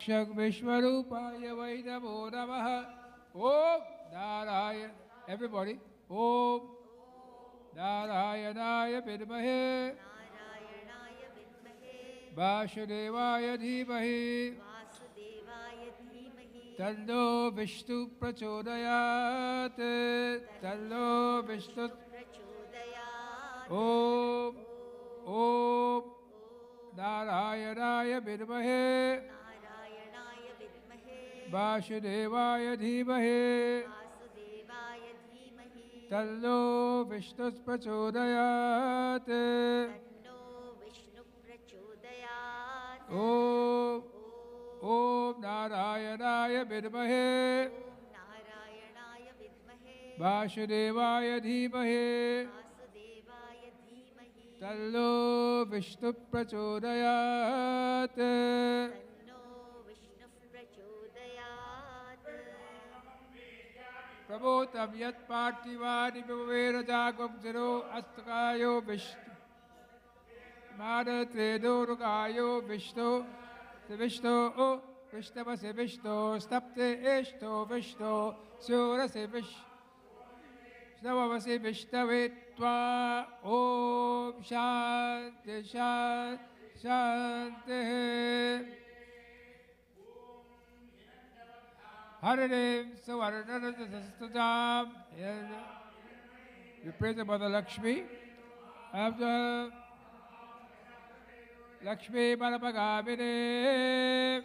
साक्षात् विश्वरूपाय वै नमो नमः। ओम नारायण, everybody, ओम नारायणाय विद्महे वासुदेवाय धीमहि तन्नो विष्णु प्रचोदयात्। तन्नो विष्णु ओम ओम नारायणाय विद्महे वासुदेवाय धीमहि तन्नो विष्णु प्रचोदयात्। ओम ओम नारायणाय विद्महे वासुदेवाय धीमहि तन्नो विष्णु प्रचोदयात्। प्रभोतम यत् पार्थिवानि विवेरजागुंसिरो अस्तकायो विष्णु मानत्रेदोरुकायो विष्णु विष्णु विष्णवसे विष्णु स्तप्ते एष्टो विष्णु स्योरसे विष्णवसे विष्णवे त्वा। ओम शांति शांति शांति। Haririm Savarnanasastajam. We praise the Mother Lakshmi. After Lakshmi Manapagamini.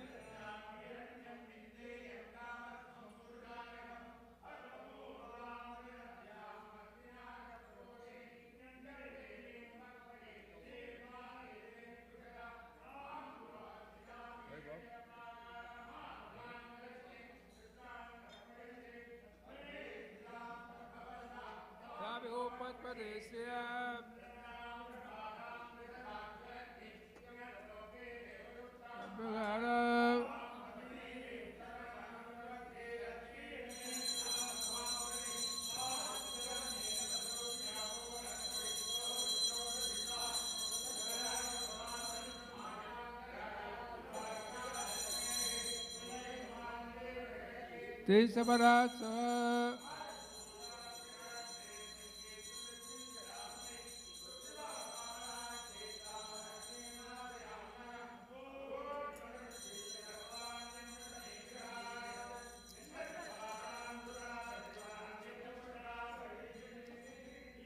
Tishabarasa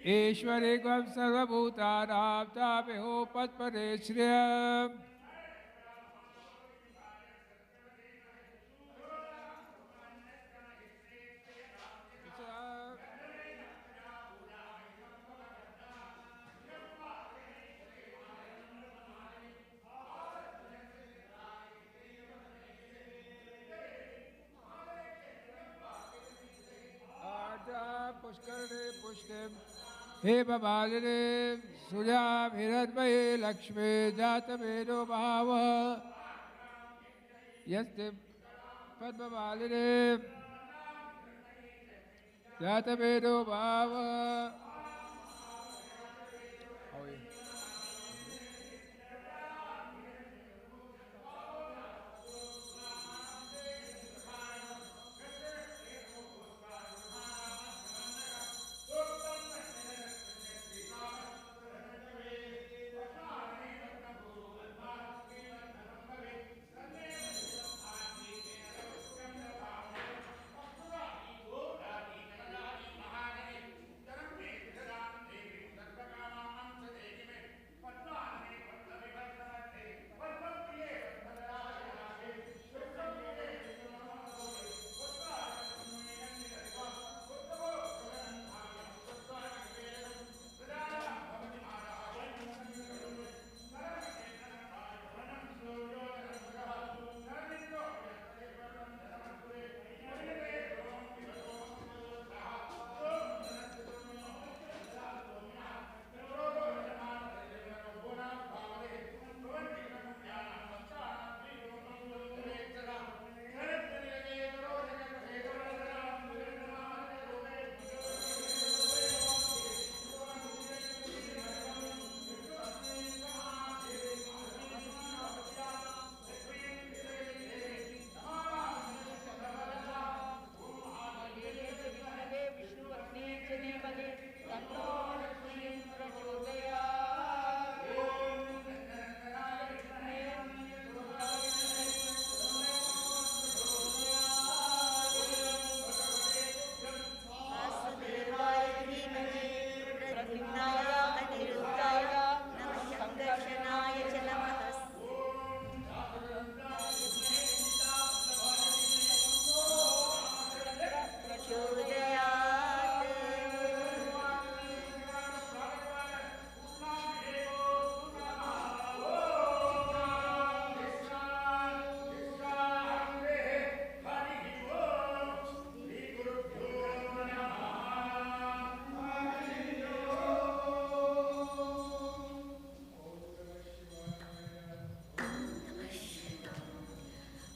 Ishwari Gam Sarvabhutanam Tabeho Patpade Shriyam. हे बबालिने सूर्यां हिरण्मये लक्ष्मी जातवेदो भावः यस्ते पद्ममालिने जातवेदो भावः।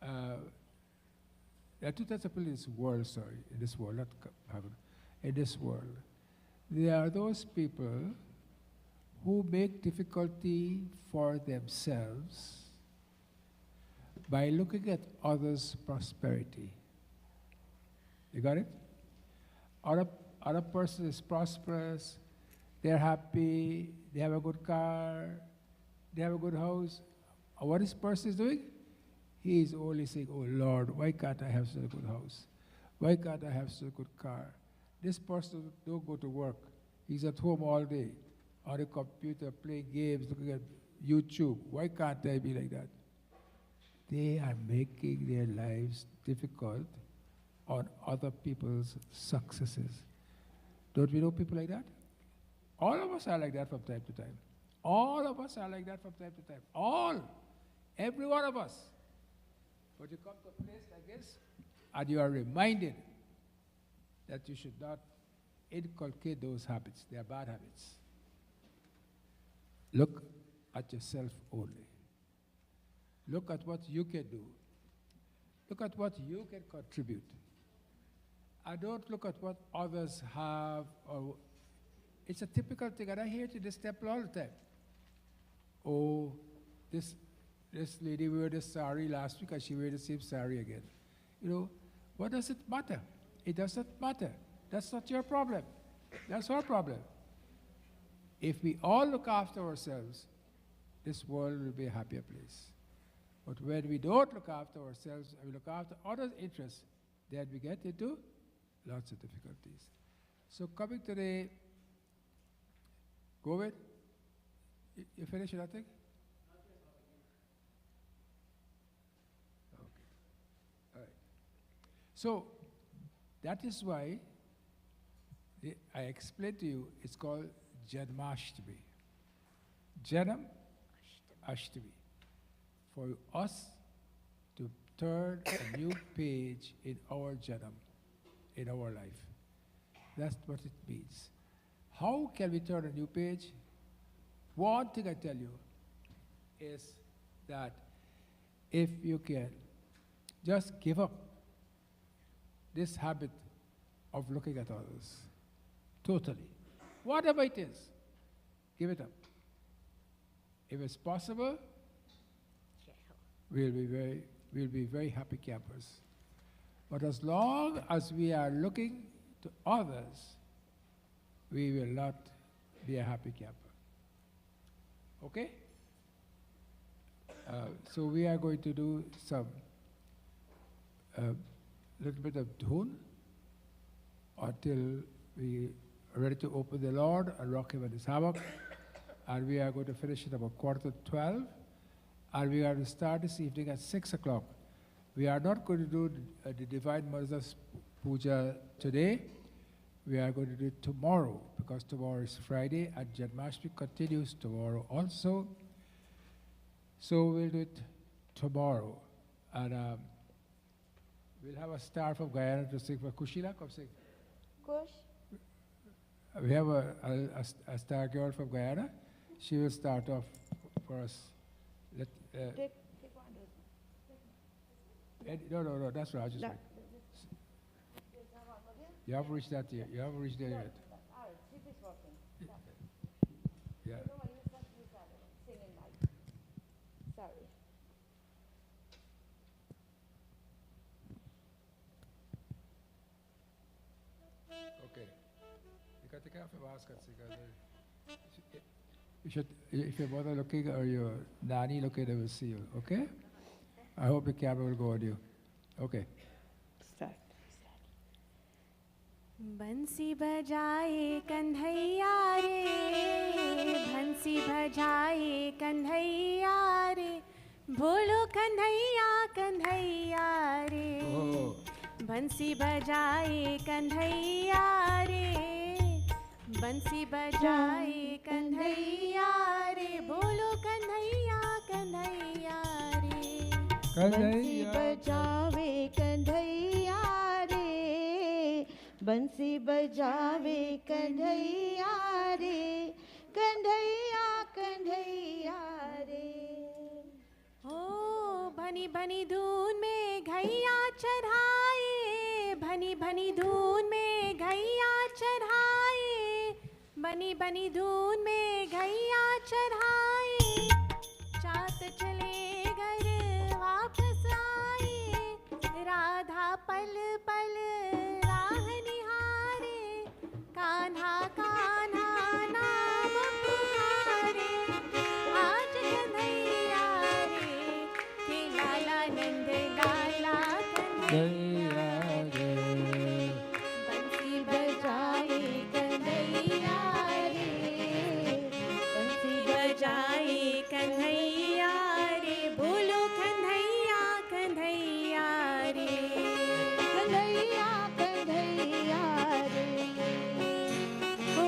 there are two types of people in this world, sorry, in this world, not heaven, in this world. There are those people who make difficulty for themselves by looking at others' prosperity. You got it? Other person is prosperous, they're happy, they have a good car, they have a good house. What this person is doing? He is only saying, oh Lord, why can't I have such a good house? Why can't I have such a good car? This person don't go to work. He's at home all day, on the computer, playing games, looking at YouTube. Why can't I be like that? They are making their lives difficult on other people's successes. Don't we know people like that? All of us are like that from time to time. All of us are like that from time to time. All. Every one of us. But you come to a place like this, and you are reminded that you should not inculcate those habits. They are bad habits. Look at yourself only. Look at what you can do. Look at what you can contribute. And don't look at what others have. Or it's a typical thing, and I hear it in this temple all the time. Oh, this lady wore this sari last week and she wear the same sari again. You know, what does it matter? It doesn't matter. That's not your problem. That's our problem. If we all look after ourselves, this world will be a happier place. But when we don't look after ourselves and we look after others' interests, then we get into lots of difficulties. So coming today, go with. You finished nothing? Okay. All right. So that is why I explained to you, it's called Janmashtami. Janam Ashtami. For us to turn a new page in our Janam, in our life. That's what it means. How can we turn a new page? One thing I tell you is that if you can just give up this habit of looking at others, totally, whatever it is, give it up. If it's possible, we'll be very happy campers. But as long as we are looking to others, we will not be a happy camper. Okay? So we are going to do some little bit of dhun until we are ready to open the Lord and rock him in his hammock. And we are going to finish it about 11:45. And we are to start this evening at 6 o'clock. We are not going to do the Divine Mother's Puja today. We are going to do it tomorrow, because tomorrow is Friday, and Janmashtami continues tomorrow also. So we'll do it tomorrow. And we'll have a star from Guyana to sing for Kushila. Come sing. Kush. We have a star girl from Guyana. She will start off for us. No, that's right. I just you haven't reached that yet. You haven't reached there yet. Yeah. Sorry. Okay. You can take off your mask and sing. You should, if your mother looking or your nanny looking, they will see you. Okay? I hope the camera will go on you. Okay. Start. बंसी बजाए कन्हैया रे, बंसी बजाए कन्हैया रे, बोलो कन्हैया कन्हैया रे, बंसी बजाए कन्हैया रे, बंसी बजाए कन्हैया रे, बोलो कन्हैया कन्हैया रे, बंसी बजावे कन्हैया रे, बंसी बजावे कन्हैया रे, कन्हैया कन्हैया रे। ओ बनी बनी धून में में घैया चढ़ाए, भनी भनी धून में घैया चढ़ाए, बनी बनी धून में घैया चढ़ाए। चात चले घर वापस आए, राधा पल पल राह निहारे, कान्हा कान्हा नाम पुकारे। आज कन्हैया रे के लाला नंद लाला कन्हैया रे, बंसी बजाए कन्हैया रे, बंसी बजाए कन्हैया रे, बोलो कन्हैया कन्हैया रे, कन्हैया कन्हैया रे। ओ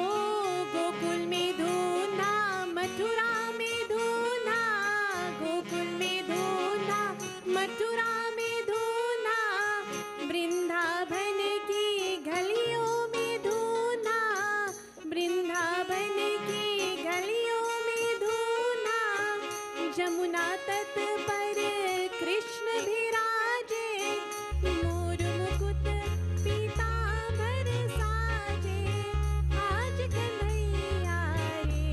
गोकुल में धूना, मथुरा में धूना, गोकुल में धूना, मथुरा में धूना, वृंदावन की गलियों में धूना, वृंदावन की गलियों में धूना। जमुना तट पर कृष्ण विराजे, मोर मुकुट पीतांबर साजे। आज कन्हैया रे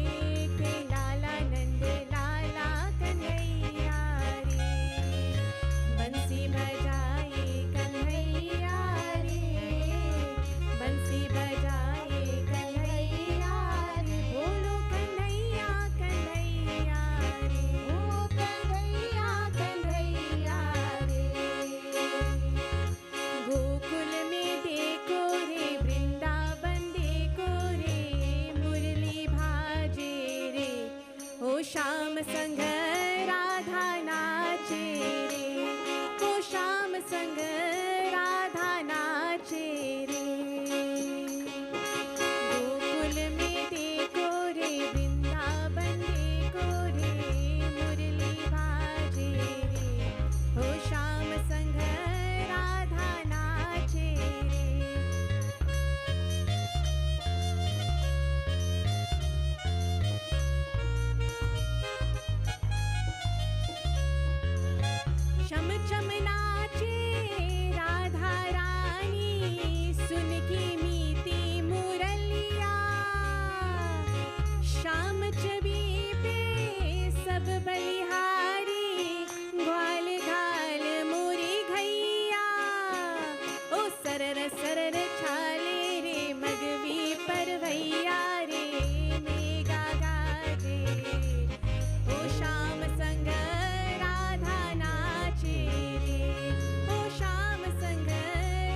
के लाला नंद लाला कन्हैया रे, बंसी बजाए कन्हैया रे, बंसी बजाए कन्हैया रे, बोलो कन्हैया कन्हैया रे, ओ कन्हैया कन्हैया रे। गोकुल में देखो रे, वृंदावन देखो रे, मुरली भाजे रे, ओ श्याम संग राधा नाचे रे, ओ श्याम संग राधा नाचे रे। गोकुल में देखो रे, वृंदावन देखो रे, मुरली भाजे रे, ओ श्याम संग राधा नाचे रे। शम चम नाचे राधा रानी, सुन की मीठी मुरलिया। शाम छवि पे सब बलिहारी, ग्वाल घाल मोरी घैया। ओ सरर सरर छाले रे, मगवी परवैया रे, मेगा गाजे। ओ श्याम संग राधा नाचे रे, ओ श्याम संग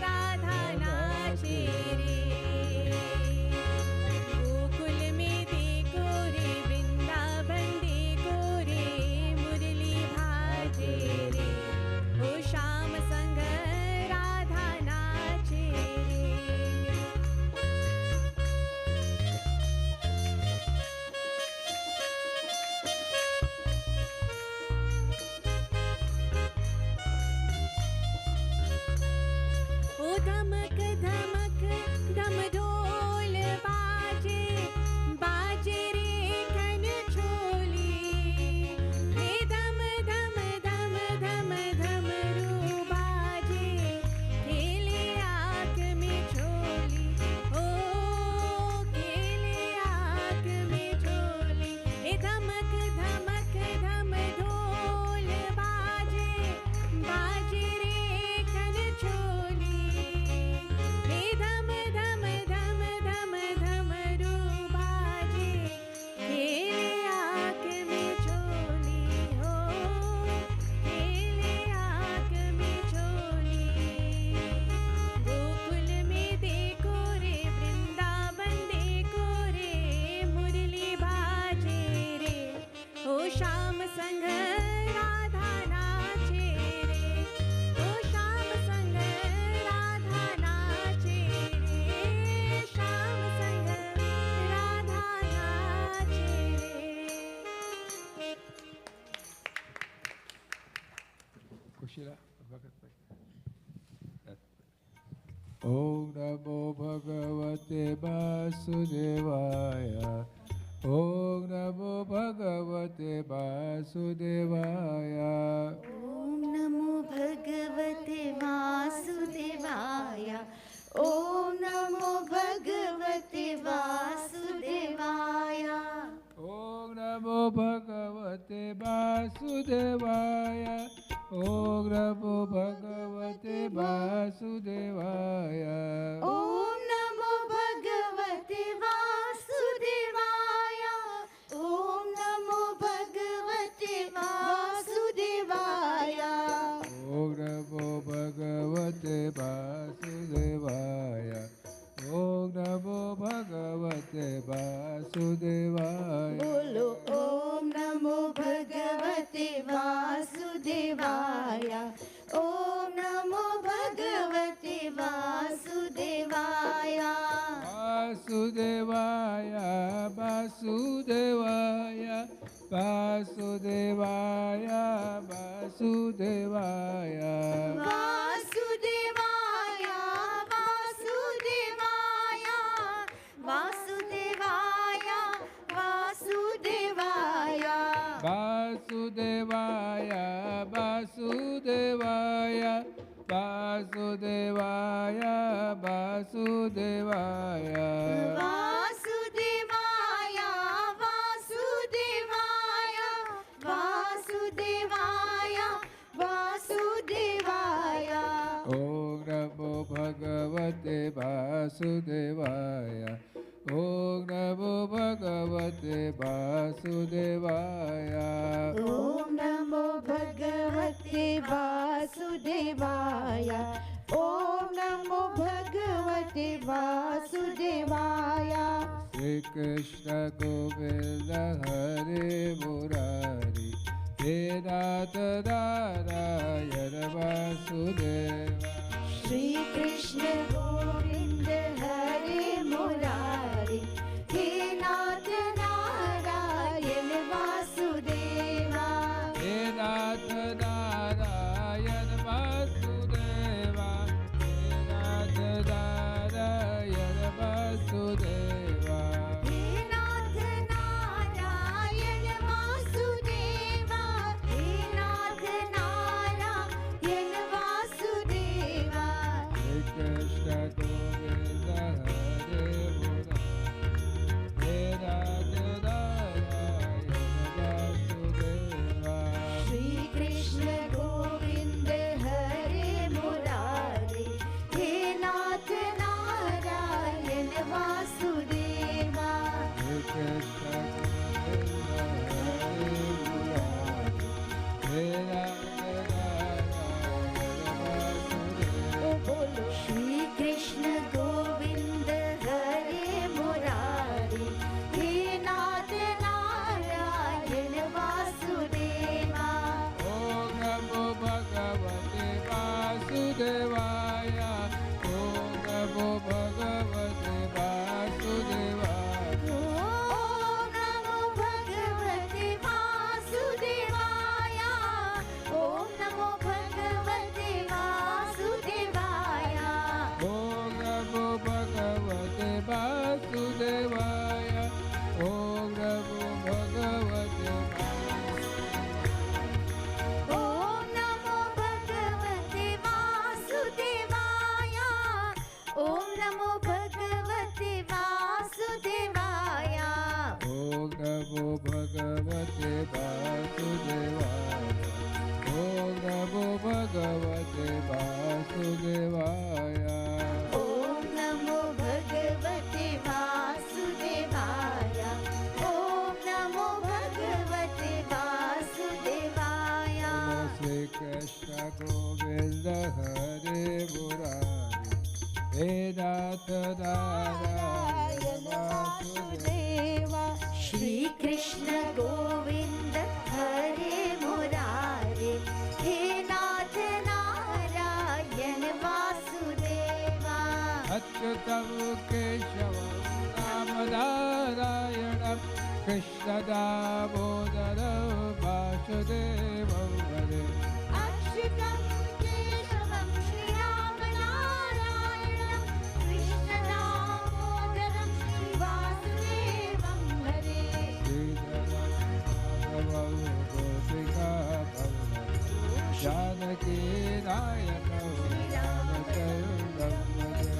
राधा नाचे रे। गोकुल में देखो रे, वृंदावन देखो रे, मुरली भाजे रे, ओ श्याम संग राधा नाचे रे। ओ धमक धमक धम ढोल बाजे, बाजे रे खन छोली। हे धम धम धम धम धम रू बाजे, खेले आँख में झोली। ओ खेले आँख में झोली। हे धमक धमक धम ढोल बाजे, बाजे रे खन छोली। हे धम धम धम धम धम रू बाजे, खेले आँख में झोली। हो खेले आँख में झोली। गोकुल में देखो रे, वृंदावन देखो रे, मुरली भाजे रे, ओ श्याम संग राधा नाचे रे, ओ श्याम संग राधा नाचे रे, श्याम संग राधा नाचे रे। Kushila, Om Namo Bhagavate Vasudevaya, Om Namo Bhagavate Vasudevaya. Om Namo Bhagavate Vasudevaya. Om Namo Bhagavate Vasudevaya. Om Namo Bhagavate Vasudevaya. Om Namo Bhagavate Vasudevaya. Om Namo Bhagavate Vasudevaya. Om Namo Bhagavate Vasudevaya. Om Namo Bhagavate Vasudevaya. Om Namo Bhagavate Vasudevaya. Bolo Om Namo Bhagavate Vasudevaya. Om Namo Bhagavate Vasudevaya. Vasudevaya, Vasudevaya, Vasudevaya, Vasudevaya. Vasudevaya, Vasudevaya, Vasudevaya, Vasudevaya. Vasudevaya, Vasudevaya, Vasudevaya, Vasudevaya. Vasudevaya, Vasudevaya, Vasudevaya, Vasudevaya. Om Namo Bhagavate Vasudevaya. Om Namo Bhagavate Vasudevaya. Om Namo Bhagavate Vasudevaya. Om Namo Bhagavate Vasudevaya. Shri Krishna Govinda Hare Murari He Nath Narayana Vasudeva. Shri Krishna Govinda Hare Murari He Nath Narayana Vasudeva. He Nath Narayana Vasudeva. He Nath Narayana Vasudeva. He Nath Narayana Vasudeva. He Nath Narayana Vasudeva. Shri Krishna Govinda Hare Murari He Nath Narayana Vasudeva. Shri Krishna Govinda Hare Murari He Nath Narayana Vasudeva. Shri Krishna Govinda Hare Murari He Nath Narayana Vasudeva. Shri Krishna Govinda Hare Murari He Nath Narayana Vasudeva. Om Namo Bhagavate Vasudevaya. Om Namo Bhagavate Vasudevaya. Om Namo Bhagavate Vasudevaya. Om Namo Bhagavate Vasudevaya. Om Namo Bhagavate Vasudevaya. Om Namo Bhagavate Om Namo Bhagavate Vasudevaya. Om Namo Bhagavate Vasudevaya. Om Namo Bhagavate Vasudevaya. Om Namo Bhagavate Vasudevaya. Om Namo Bhagavate Vasudevaya. Om Namo Bhagavate Vasudevaya. Shri Krishna Govinda Hare Murari He Nath Narayana Vasudeva. Shri Krishna Govinda Hare Murari He Nath Narayana Vasudeva. Achyutam Keshavam Ramanarayanam Krishna Damodaram Vasudevam Hare. Achyutam Keshavam Shri Ramanarayanam Krishna Damodaram Shri Vasudevam Hare. Janaki Nayana Ramachalam Bhaje.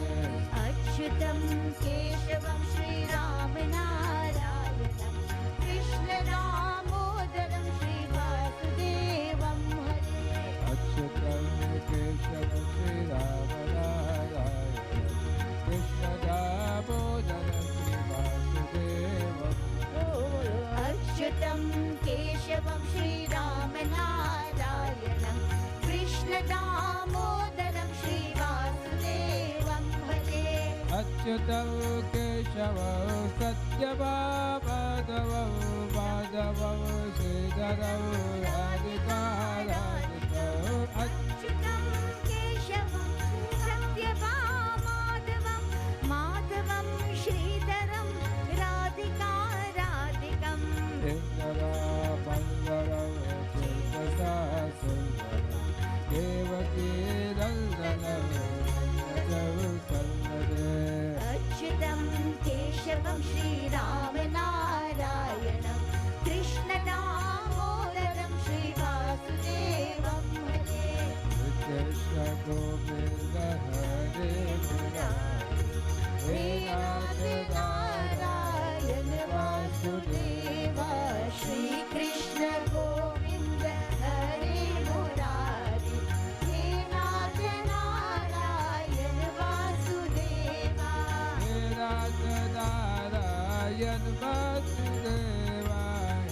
Achyutam Keshavam Shri Ram Narayanam Krishna Damodaram Shri Vasudevam Hare. Achyutam Keshavam Shri Ramanarayanam Krishna Damodaram Shri Vasudevam. Achyutam Keshavam Shri Ram Narayanam Krishna Damodaram Shri Vasudevam Hare. Achyutam Keshavam Satyabhamadevam Madhavam Sridharam Radhikaradhikaram. Achyutam Keshavam Satyabhamadevam Madhavam Sridharam Radhikaradhikam. Indra Mangaram Chitasa Sundaram Devaki Nandanam Najav Sannade. Achyutam Keshavam Shri Ram Narayanam Krishna Damodaram Shri Vasudevam Hare. Krishna Govinda Hare Murari He Radha Narayana Vasudeva Shri Krishna Govinda Hare Murari He Radha Narayana Vasudeva. He Radha Narayan Vasudeva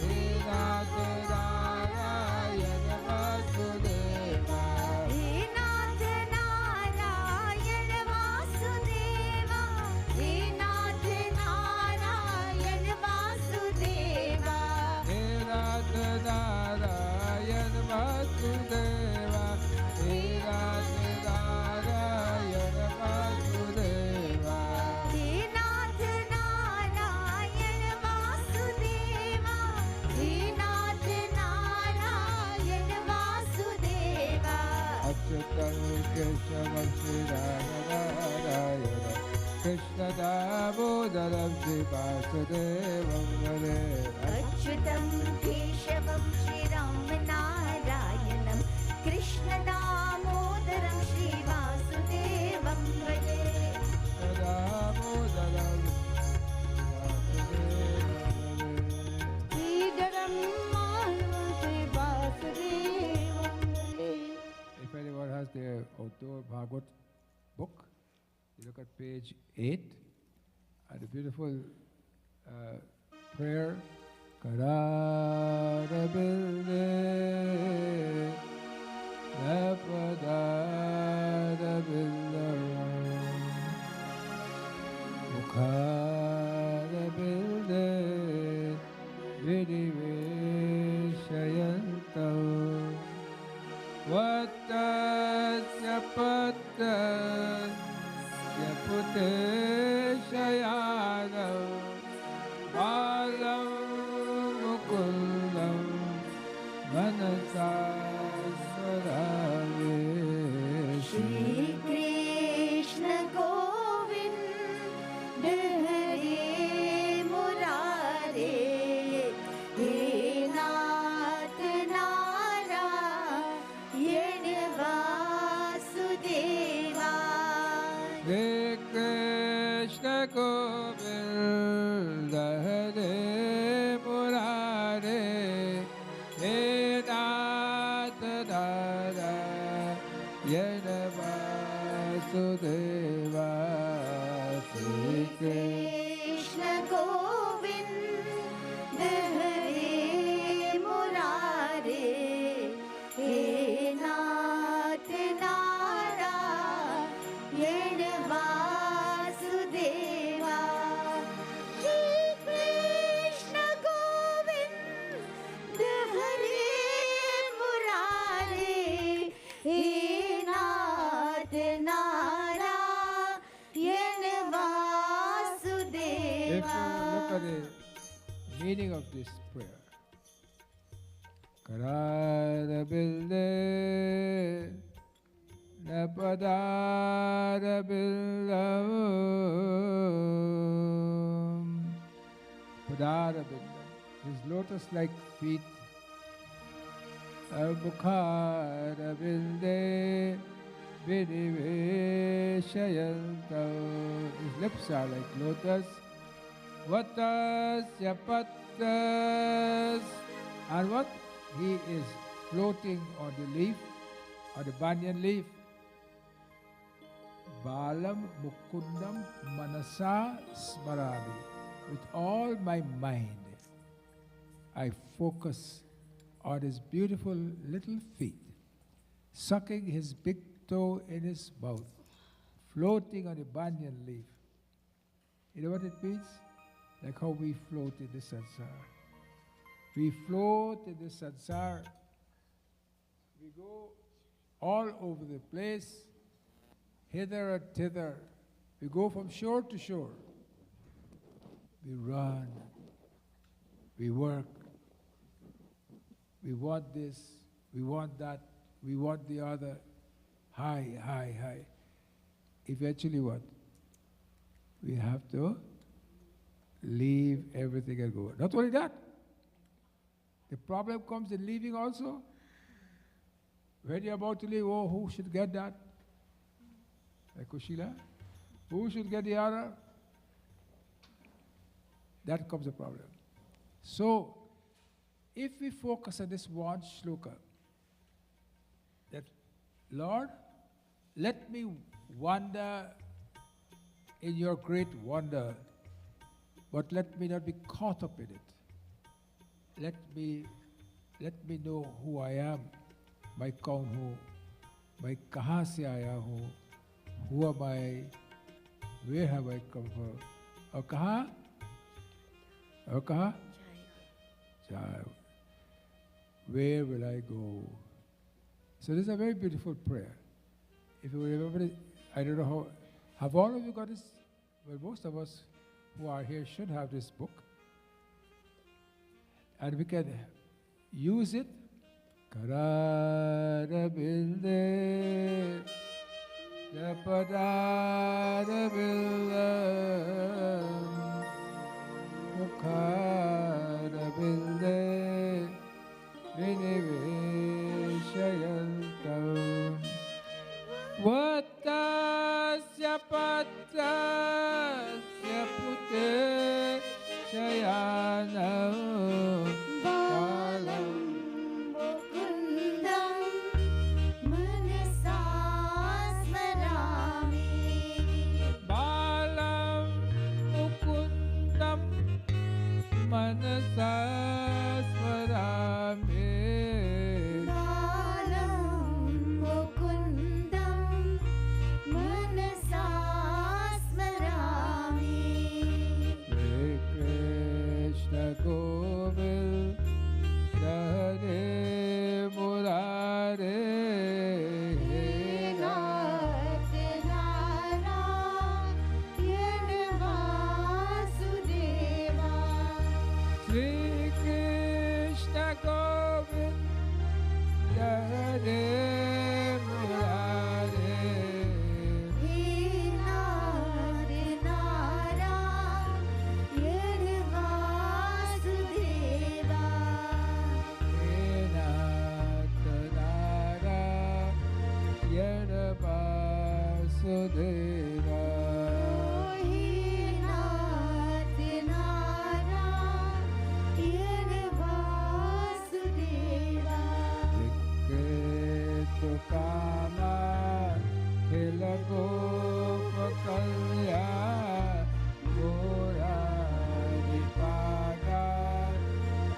He Radha Narayan Vasudeva. He Radha Narayana Vasudeva. He Radha Narayana Vasudeva. He Radha Narayan Vasudeva He Radha Narayan Vasudeva. He Radha Narayana Vasudeva. He Radha Narayana Vasudeva. Achyutam Keshavam Shri Ramanarayanam Krishna Damodaram Shri Vasudevam Hare. Achyutam Keshavam Shri Ram Narayanam Krishna Damodaram Shri Vasudevam Hare. Damodaram Sridharam Madhavam Shri Vasudevam Hare. If anyone has the outdoor Bhagavad book, you look at page 8 and a beautiful prayer. Karara bilde napadara bildaram mukhara bilde vidiveshayantam Vattasya pattasya puteshayanam Balam mukundam manasa swarave. Shri Krishna Govinda Hare Murare He Nath Narayana Vasudeva. Hare Krishna Govinda Hare Murare He Nath Narayana Vasudeva. Shri Krishna Govinda Hare Murare He Nath Narayana Vasudeva. Shri Krishna Govinda Hare Murare He Nath Narayana Vasudeva. If you look at the meaning of this prayer, Karara bilde napadara bildam Padara bildam. His lotus-like feet Mukharabinde Viniveshayanto. His lips are like lotus. Vatasya pattas. And what? He is floating on the leaf, on the banyan leaf. Balam Mukundam Manasa Smarami. With all my mind, I focus on his beautiful little feet, sucking his big toe in his mouth, floating on a banyan leaf. You know what it means? Like how we float in the sansar. We float in the sansar. We go all over the place, hither and thither. We go from shore to shore. We run. We work. We want this. We want that. We want the other. High, high, high. Eventually what? We have to leave everything and go. Not only that, the problem comes in leaving also. When you're about to leave, oh, who should get that? Like Kushila? Who should get the other? That comes a problem. So, if we focus on this one shloka, that Lord, let me wander in your great wonder, but let me not be caught up in it. Let me know who I am, my kaun hu, my kahan se aaya hu, who am I, where have I come from, aur kahan? Child, where will I go? So this is a very beautiful prayer. If you remember it, I don't know how, have all of you got this? Well, most of us who are here should have this book. And we can use it. Kararabilde, Japadarabilde, Mukharabilde, Viniveshayantam. Vatasya patasya pute shayanam. Balam Mukundam Manasa Smarami. Balam Mukundam Manasa Smarami. Balam Mukundam Manasa Smarami. Hare Krishna Govind Hare Murare. Nath Narayan Vasudeva. Sri Krishna Govind Hare Murare. Nath Narayan Vasudeva. Nath Narayana Vasudeva. Nath Narayan Vasudeva. Vikritu Kama Khila Gopakalya Murari Pada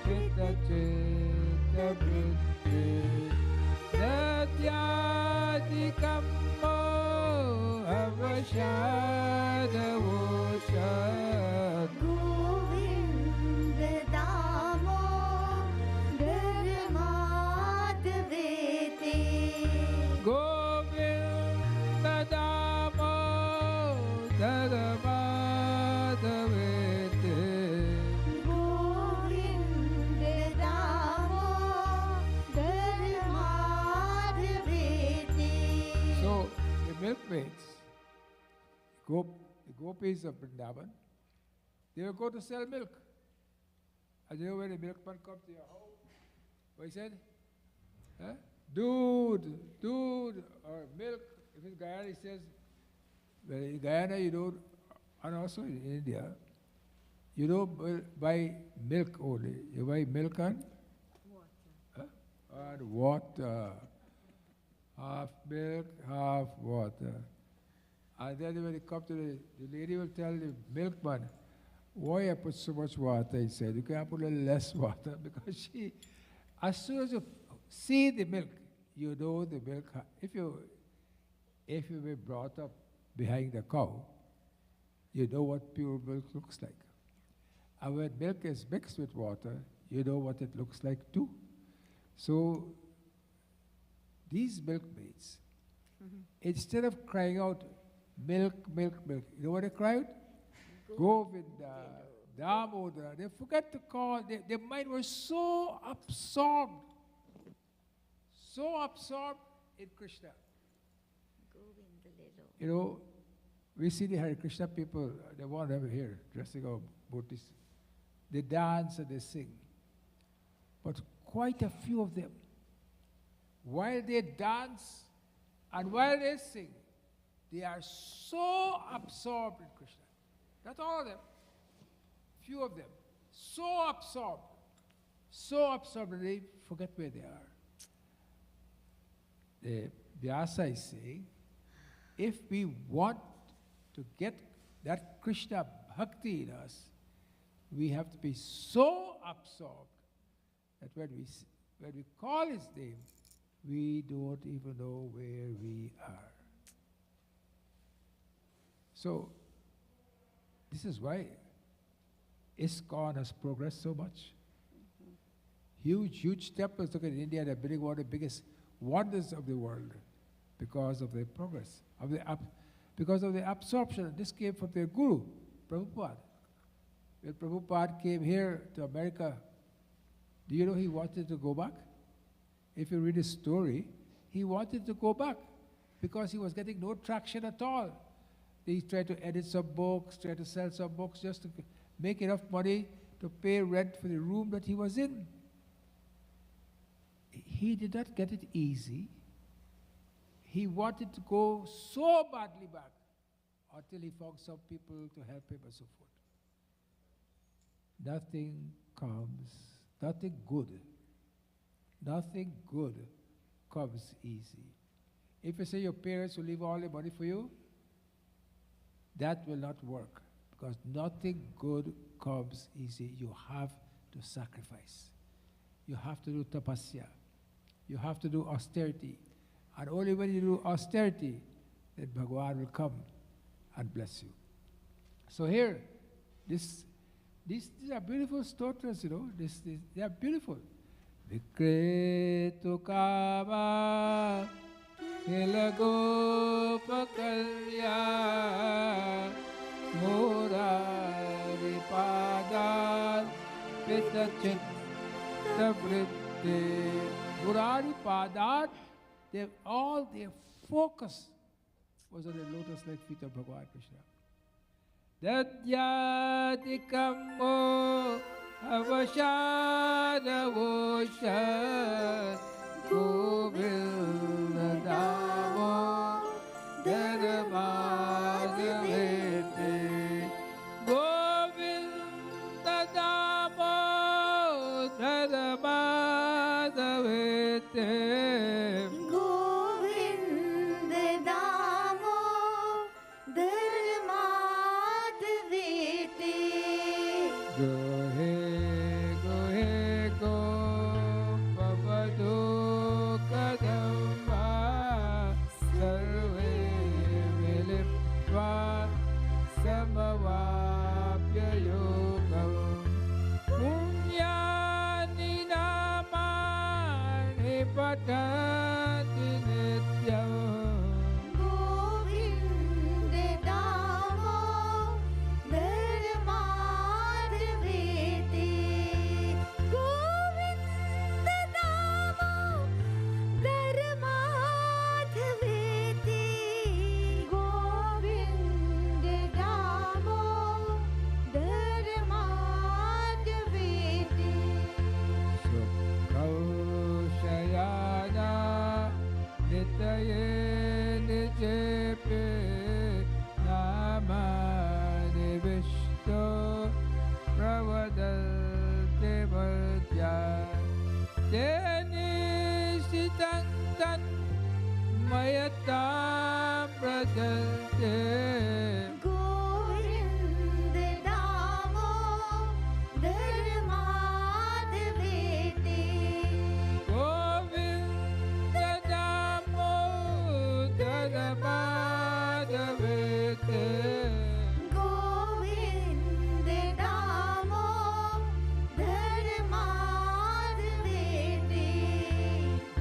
Hita Chitta Vritti Natyadi Kammo Avashada Voshad. Govinda Damodar Madhavete. Govinda Damodar Madhavete. Govinda Damodar Madhavete. So the milkmaids, the gopis of Vrindavan, they will go to sell milk. And you know when the milkman comes to your house, what he said? Huh? Dude, or milk. If it's Guyana, he says, well, in Guyana you don't, and also in India, you don't buy milk only. You buy milk and water. And water. Half milk, half water. And then when you come to the lady will tell the milkman, why I put so much water inside? You can't put a little less water because as soon as you see the milk, you know the milk. If you were brought up behind the cow, you know what pure milk looks like. And when milk is mixed with water, you know what it looks like too. So these milkmaids, instead of crying out, milk, milk, milk, you know what they cry out? Govinda, Damoda. They forget to call, their mind was so absorbed in Krishna. You know, we see the Hare Krishna people, they want to have here, dressing up booties. They dance and they sing. But quite a few of them, while they dance and while they sing, they are so absorbed in Krishna. Not all of them, few of them, so absorbed that they forget where they are. The Vyasa is saying, if we want to get that Krishna bhakti in us, we have to be so absorbed that when we call his name, we don't even know where we are. So, this is why ISKCON has progressed so much. Huge temples. Look at India, they're building one of the biggest wonders of the world because of their progress, because of the absorption. This came from their guru, Prabhupada. When Prabhupada came here to America, do you know he wanted to go back? If you read his story, he wanted to go back because he was getting no traction at all. He tried to edit some books, tried to sell some books just to make enough money to pay rent for the room that he was in. He did not get it easy. He wanted to go so badly back until he found some people to help him and so forth. Nothing good comes easy. If you say your parents will leave all the money for you, that will not work because nothing good comes easy. You have to sacrifice. You have to do tapasya. You have to do austerity. And only when you do austerity, then Bhagavan will come and bless you. So here, these are beautiful stotras, you know. They are beautiful. Vikretu kama hilagopakalya murari padar pitachitta vritti. Murari padar, all their focus was on the lotus-like feet of Bhagavan Krishna. Dadyadikamo avashanavosha govildadamo dharmadavete govildadamo dharmadavete मयतां प्रजन्ते Govind Damodar माधवेति Govind Damodar माधवेति Govind Damodar माधवेति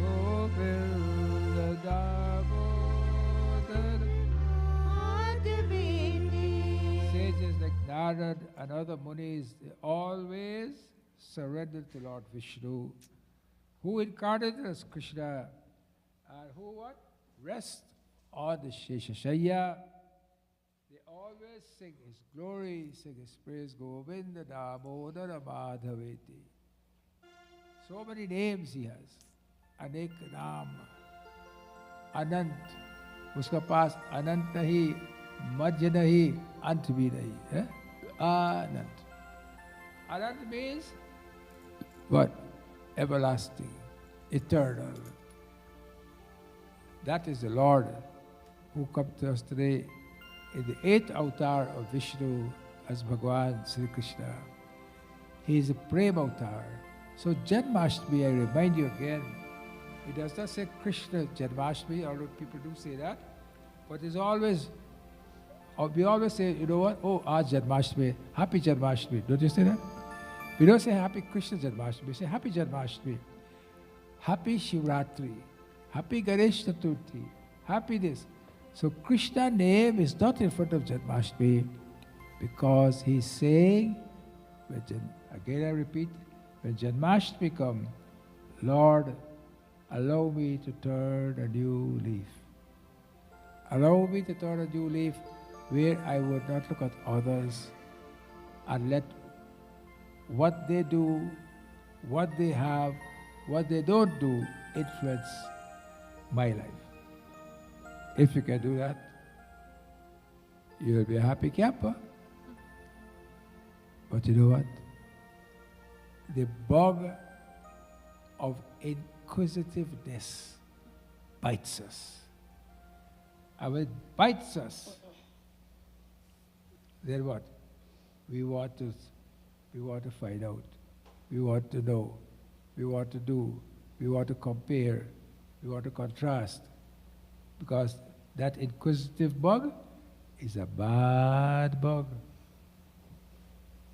Govind Damodar. माधवेति Sages like Narad and other munis, they always surrendered to Lord Vishnu, who incarnated as Krishna, and who what? Rest on the Sheshashaya. They always sing His glory, sing His praise, Govinda Damodara Madhaveti. So many names He has. Anek Naam. Anant. उसका पास अनंत नहीं, मध्य नहीं, अंत भी नहीं है. Anant. Anant means what? Everlasting, eternal. That is the Lord who come to us today in the 8th avatar of Vishnu as Bhagavan Sri Krishna. He is a Prem avatar. So Janmashtami, I remind you again, it does not say Krishna Janmashtami, although people do say that, but it's always, we always say, you know what? Oh, Aaj Janmashtami, Happy Janmashtami. Don't you say that? We don't say Happy Krishna Janmashtami, we say Happy Janmashtami, Happy Shivratri, Happy Ganesh Chaturthi, Happy this. So Krishna name is not in front of Janmashtami because he's saying, again I repeat, when Janmashtami come, Lord, allow me to turn a new leaf. Allow me to turn a new leaf where I would not look at others and let what they do, what they have, what they don't do influence my life. If you can do that, you will be a happy camper. But you know what? The bug of inquisitiveness bites us. And when it bites us, then what? We want to find out. We want to know. We want to do. We want to compare. We want to contrast. Because that inquisitive bug is a bad bug.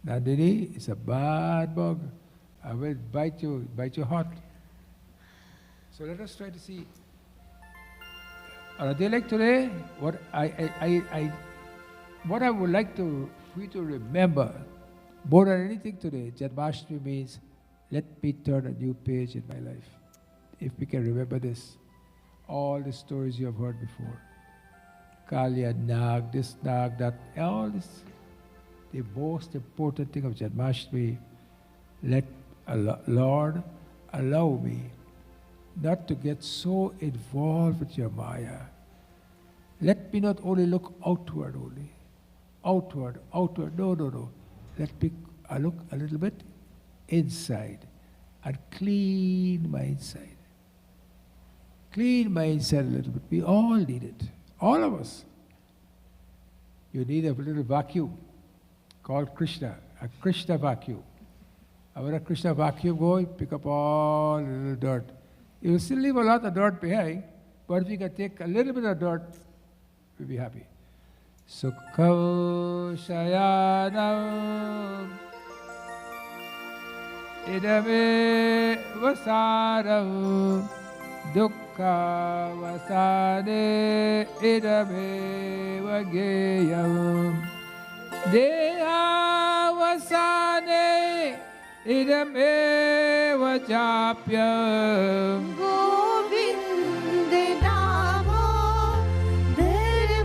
Nandini, it's a bad bug. I will bite you hot. So let us try to see. On a day like today, what I would like for you to remember more than anything today, Janmashtami means, let me turn a new page in my life. If we can remember this, all the stories you have heard before, Kalya, Nag, this Nag, that, all this, the most important thing of Janmashtami, let Lord allow me not to get so involved with your Maya. Let me not only look outward only. Outward. No. Let me look a little bit inside and clean my inside. Clean my inside a little bit. We all need it. All of us. You need a little vacuum called Krishna, a Krishna vacuum. And when a Krishna vacuum goes, pick up all the little dirt. You will still leave a lot of dirt behind, but if you can take a little bit of dirt, we'll be happy. Sukha shayanam idame vasaram dukkha vasane idame vageyam deha vasane idame vajapyam Govind Damodar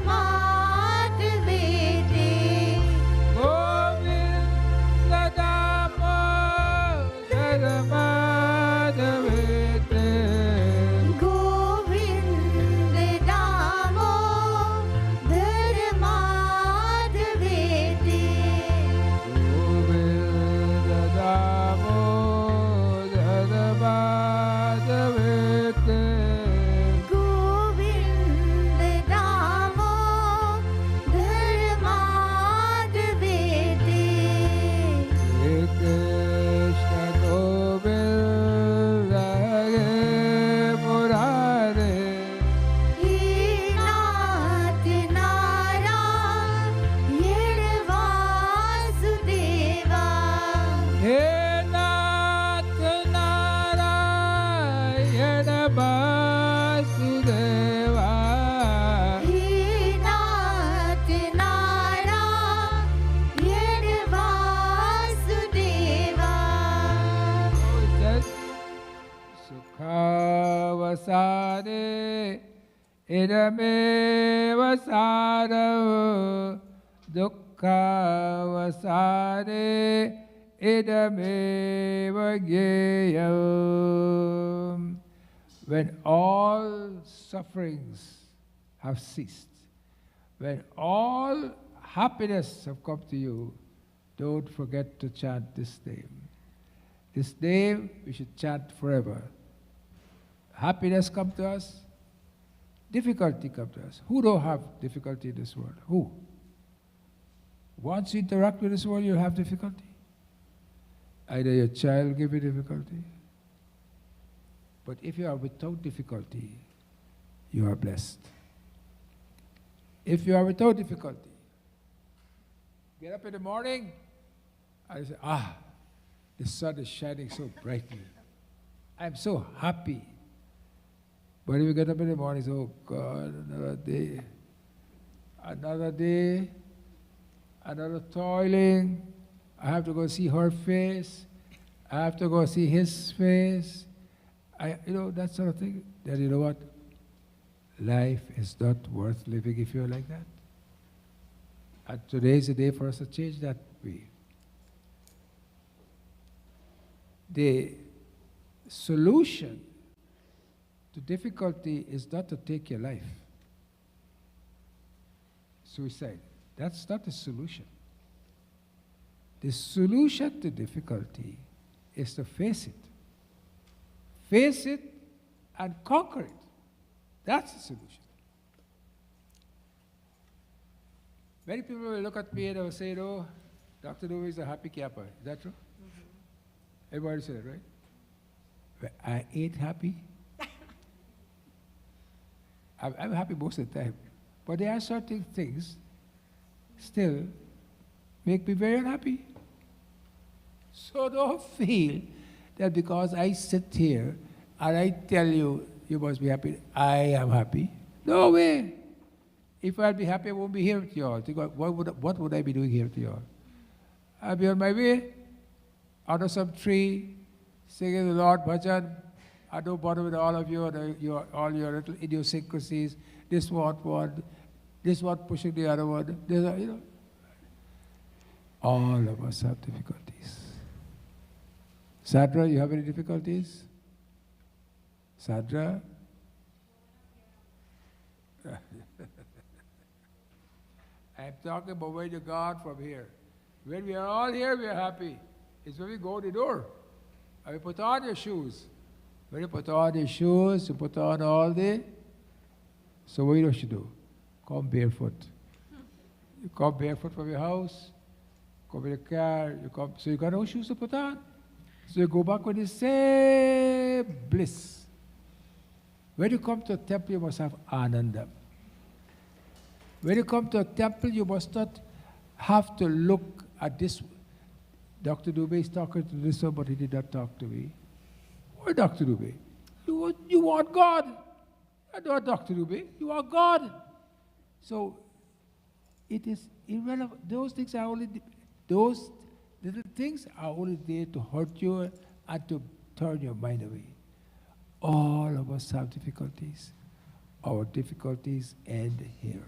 माधवेति Govinda Damodara Madhavete Govind Damodar माधवेति Govinda Damodara Madhavete Vasudeva. He Nath Narayan Vasudeva. It says, Sukhavasade idameva sadam dukkhavasade idameva gyeyam. When all sufferings have ceased, when all happiness have come to you, don't forget to chant this name. This name we should chant forever. Happiness come to us, difficulty come to us. Who don't have difficulty in this world? Who? Once you interact with this world, you'll have difficulty. Either your child will give you difficulty, but if you are without difficulty, you are blessed. If you are without difficulty, get up in the morning, and say, the sun is shining so brightly. I'm so happy. But if you get up in the morning, say, oh God, another toiling. I have to go see her face. I have to go see his face. That sort of thing. Then you know what? Life is not worth living if you're like that. And today is the day for us to change that way. The solution to difficulty is not to take your life. Suicide. That's not the solution. The solution to difficulty is to face it. Face it and conquer it. That's the solution. Many people will look at me and they will say, oh, Dr. Dubey is a happy camper. Is that true? Mm-hmm. Everybody says it, right? But I ain't happy. I'm happy most of the time. But there are certain things still make me very unhappy. So don't feel that because I sit here and I tell you, you must be happy, I am happy. No way. If I'd be happy, I won't be here with you all. What would I be doing here with you all? I'll be on my way, under some tree, singing the Lord bhajan. I don't bother with all of you, all your little idiosyncrasies. This one, pushing the other one. All of us have difficulties. Sadra, you have any difficulties? Sadra? I'm talking about when you're gone from here. When we are all here, we are happy. It's when we go to the door. And you put on your shoes. When you put on your shoes, you put on all the... So what you do? Come barefoot. You come barefoot from your house, come in the car, so you got no shoes to put on. So you go back with the same bliss. When you come to a temple, you must have ananda. When you come to a temple, you must not have to look at this. Dr. Dubey is talking to this one, but he did not talk to me. Why, Dr. Dubey? You want God. I don't, Dr. Dubey. You are God. So it is irrelevant. Those things are only, those little things are only there to hurt you and to turn your mind away. All of us have difficulties. Our difficulties end here.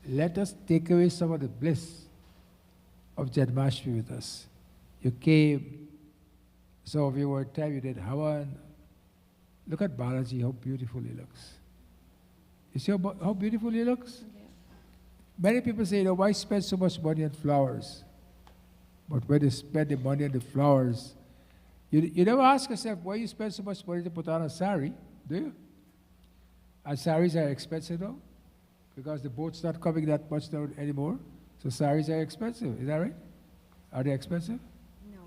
Let us take away some of the bliss of Janmashtami with us. You came, some of you were time you did Havan. Look at Balaji, how beautiful he looks. You see how beautiful he looks? Yeah. Many people say, why spend so much money on flowers? But when you spend the money on the flowers, you never ask yourself, why you spend so much money to put on a sari, do you? And saris are expensive now, because the boat's not coming that much down anymore. So saris are expensive, is that right? Are they expensive? No.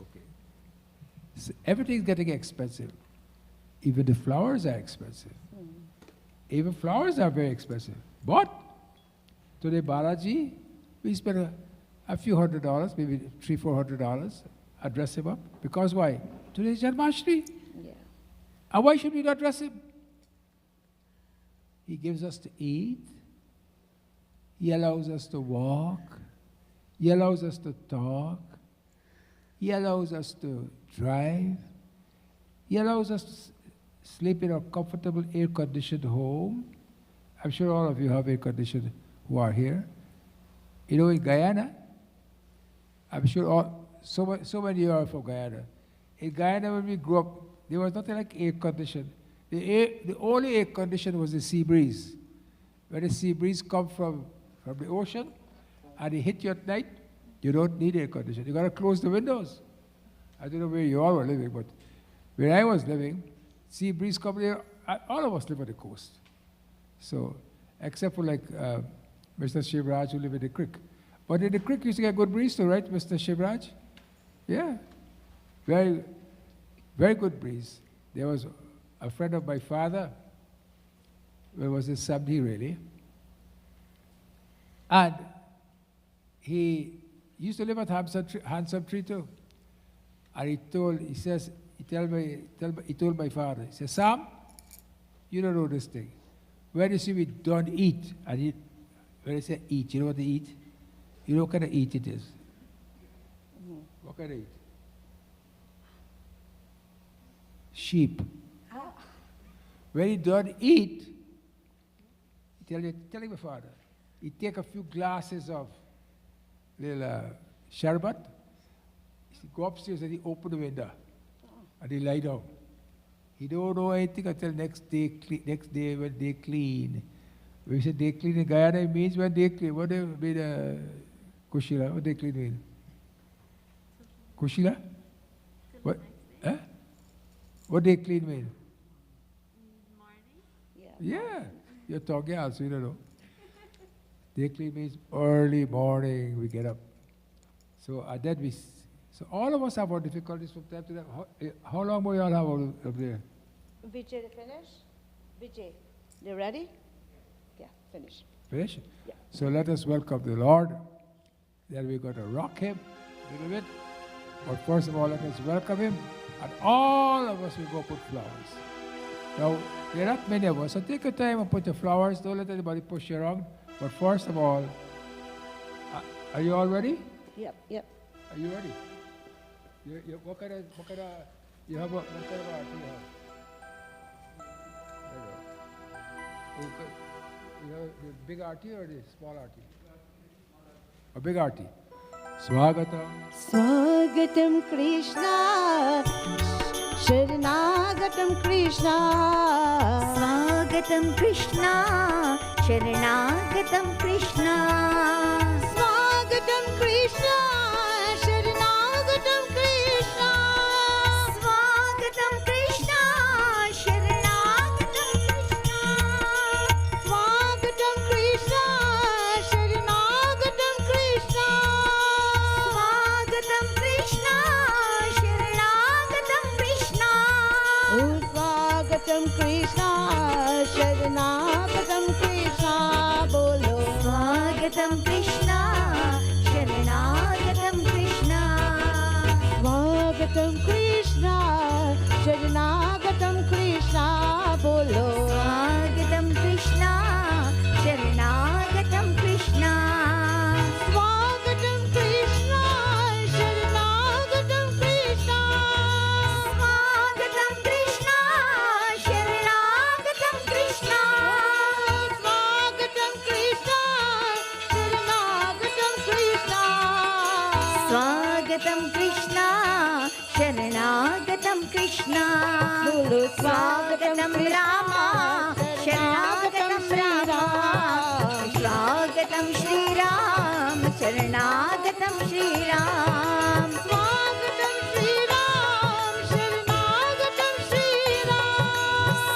Okay. So everything's getting expensive. Even the flowers are expensive. Even flowers are very expensive. But today, Balaji, we spent a few $100, maybe $300-400, dress him up. Because why? Today is Janmashtami. Yeah. And why should we not dress him? He gives us to eat. He allows us to walk. He allows us to talk. He allows us to drive. He allows us to sleep in a comfortable air-conditioned home. I'm sure all of you have air-conditioned who are here. You know, in Guyana, I'm sure so many of you are from Guyana. In Guyana, when we grew up, there was nothing like air-conditioned. The only air-conditioned was the sea breeze. When the sea breeze comes from the ocean and it hit you at night, you don't need air conditioning. You got to close the windows. I don't know where you all were living, but where I was living, sea breeze come there. All of us live on the coast. So, except for like Mr. Shivraj who live in the creek. But in the creek you used to get good breeze too, right, Mr. Shivraj? Yeah. Very, very good breeze. There was a friend of my father, where was his Sabdi really, and he used to live at Handsome Tree too. And he told my father, he said, Sam, you don't know this thing. When you see we don't eat, and when I say eat, you know what they eat? You know what kind of eat it is? What kind of eat? Sheep. When he don't eat, tell my father, he take a few glasses of little sherbet, he go upstairs and he open the window and he lie down. He don't know anything until next day when they clean. When we say they clean in Guyana, it means when they clean. What do you mean, Kushila? What they clean mean? Kushila? What? Huh? What they clean mean? Yeah, you're talking also, you don't know. Day clean means early morning we get up. So so all of us have our difficulties from time to time. How long will you all have up there? Vijay, to finish? Vijay, you ready? Yeah, finish. Finish? Yeah. So let us welcome the Lord. Then we're going to rock him a little bit. But first of all, let us welcome him. And all of us will go put flowers. Now, there are not many of us, so take your time and put your flowers. Don't let anybody push you around. But first of all, are you all ready? Yep, yep. Are you ready? What kind of what kind of arti you have? You know, the big arti or the small arti? A big arti. Swagatam. Swagatam Krishna, Sharanagatam Krishna. Swagatam Krishna, Sharanagatam Krishna. Swagatam Krishna, Sharanagatam Krishna. Swagatam Krishna, Sharanagatam Krishna. Swagatam Krishna, Sharanagatam Krishna. Swagatam Krishna, Sharanagatam Krishna. Oh, Swagatam Krishna, Sharanagatam Krishna. Bolo. Swagatam Krishna, Sharanagatam Krishna. Swagatam Krishna, Sharanagatam Krishna. Bolo. Swagatam Krishna, Sharanagatam Krishna. Swagatam Krishna, Sharanagatam Krishna. Swagatam Krishna, Sharanagatam Krishna. Swagatam Krishna, Sharanagatam Krishna. Swagatam Krishna, Sharanagatam Krishna. Bolo. Swagatam Rama, Sharanagatam Rama. Swagatam Shri Ram, Sharanagatam Shri Ram. Swagatam Shri Ram, Sharanagatam Shri Ram.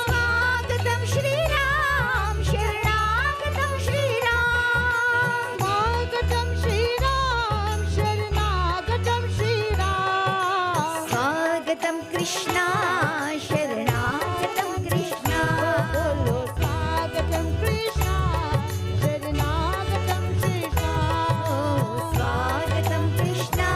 Swagatam Shri Ram, Sharanagatam Shri Ram. Swagatam Shri Ram, Sharanagatam Shri Ram. Swagatam Krishna, Sharanagatam Krishna. Bolo. Swagatam Krishna, Sharanagatam Krishna. Swagatam Krishna,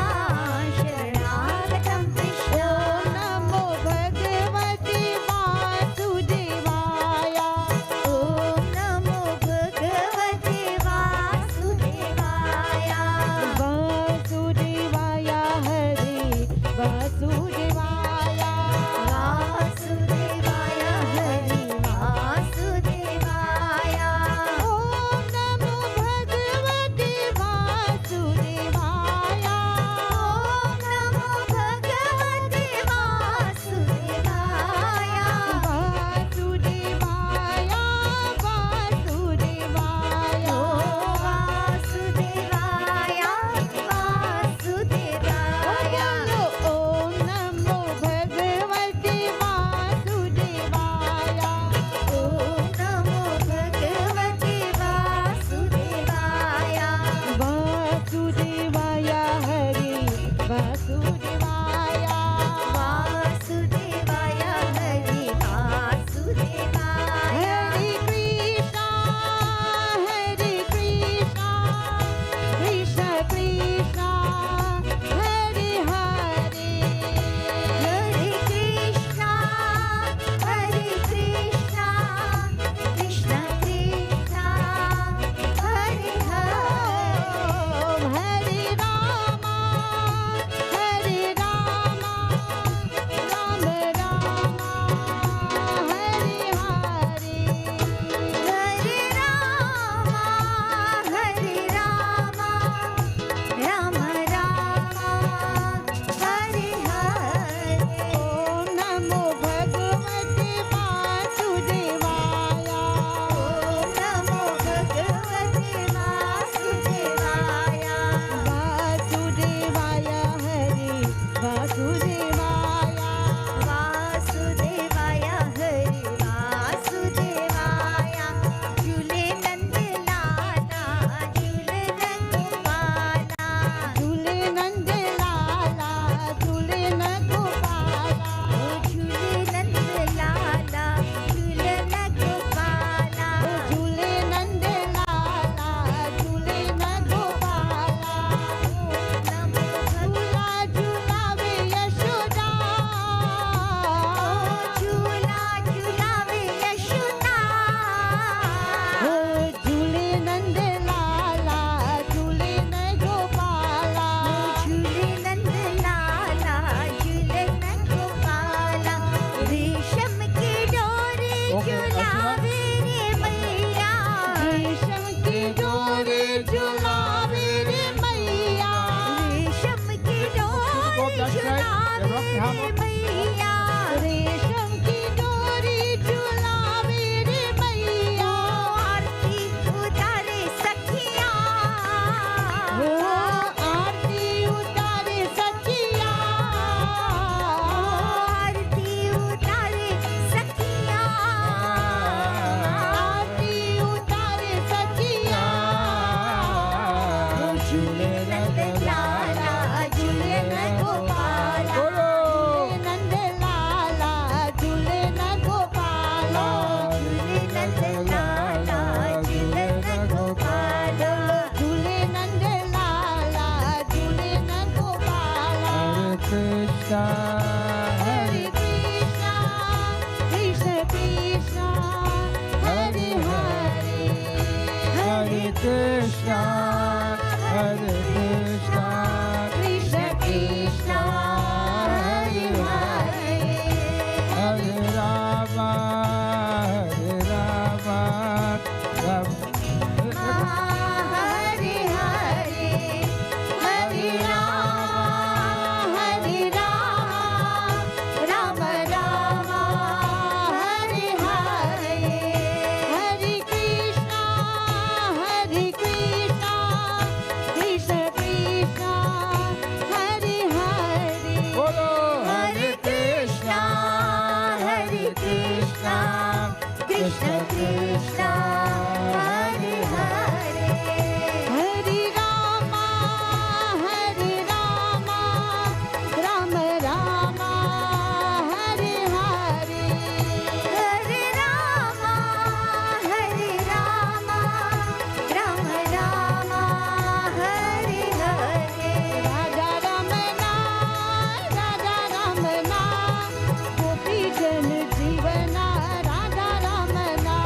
यहाँ पर मैया रेशम की डोरी झुलावे रे मैया आरती उतारे सखिया हो आरती उतारे सखिया आरती उतारे सखिया आरती उतारे सखिया झूले नंद लाला झूले न गोपाला बोलो नंद लाला झूले न गोपाला झूले नंद लाला झूले न गोपाला झूले नंद लाला झूले न गोपाला हरे कृष्णा हरे कृष्णा कृष्ण कृष्ण हरे हरे हरे कृष्णा हरे कृष्णा कृष्ण कृष्ण हरे हरे हरे राम राम हरे हरे हरे राम राम राम हरे हरे हरे कृष्णा कृष्ण कृष्ण हरे हरे बोलो हरे कृष्णा कृष्ण कृष्ण हरे हरे हरे राम राम राम हरे हरे हरे राम राम राम हरे हरे राधा रमना गोपी जन जीवना राधा रमना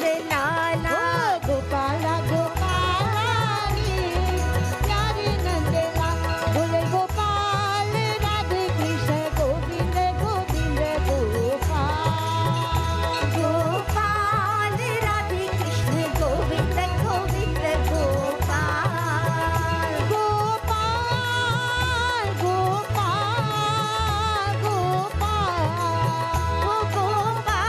नंद लाला गोपाला गोपालानी प्यारे नंद लाला बोले गोपाल राधे कृष्ण गोविंद गोविंद गोपाल गोपाल राधे कृष्ण गोविंद गोविंद गोपाल गोपाल गोपाल गोपाल गोपाल गोपाल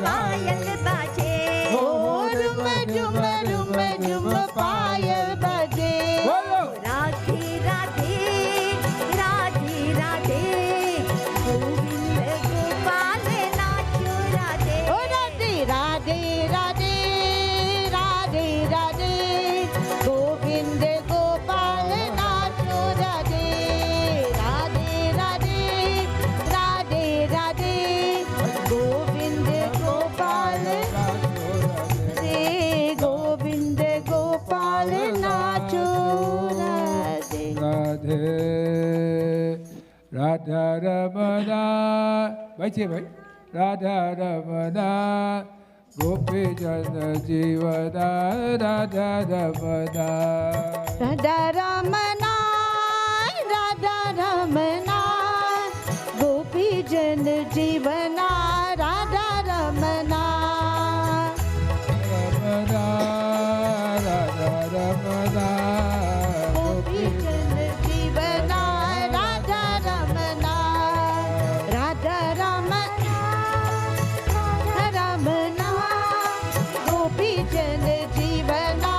पायल बाजे रुम झुम रुम झुम पायल बजे राधे राधे राधे राधे गोविंद गोपाल नाचो राधे ओ राधे राधे राधे राधे राधे गोविंद गोपाल नाचो राधे राधे राधे राधे राधे गोविंद गोपाल रे गोविंद गोपाल नाचो राधे राधे राधा रमना बचे भाई राधा रमना गोपी जन जीवना राधा रमना राधा रमना राधा रमना गोपी जन जीवना राधा रमना रमना राधा रमना गोपी जन जीवना राधा रमना राधा रमना रमना गोपी जन जीवना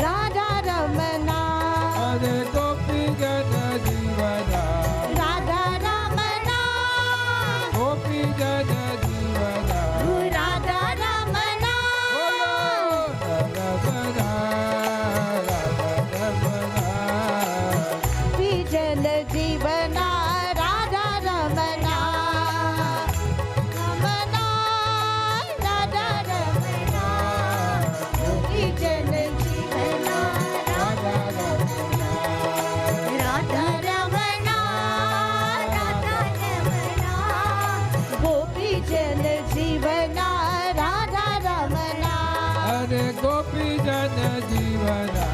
राधा रमना अरे गोपी जन जीवना राधा रमना गोपी जन जीवना राधा रमना रमना राधा रमना जन जीवना राधा रमना रमना राधा रमना जन जीवना राधा रमना राधा रमना राधा रमना गोपी जन जीवना राधा रमना अरे गोपी जन जीवना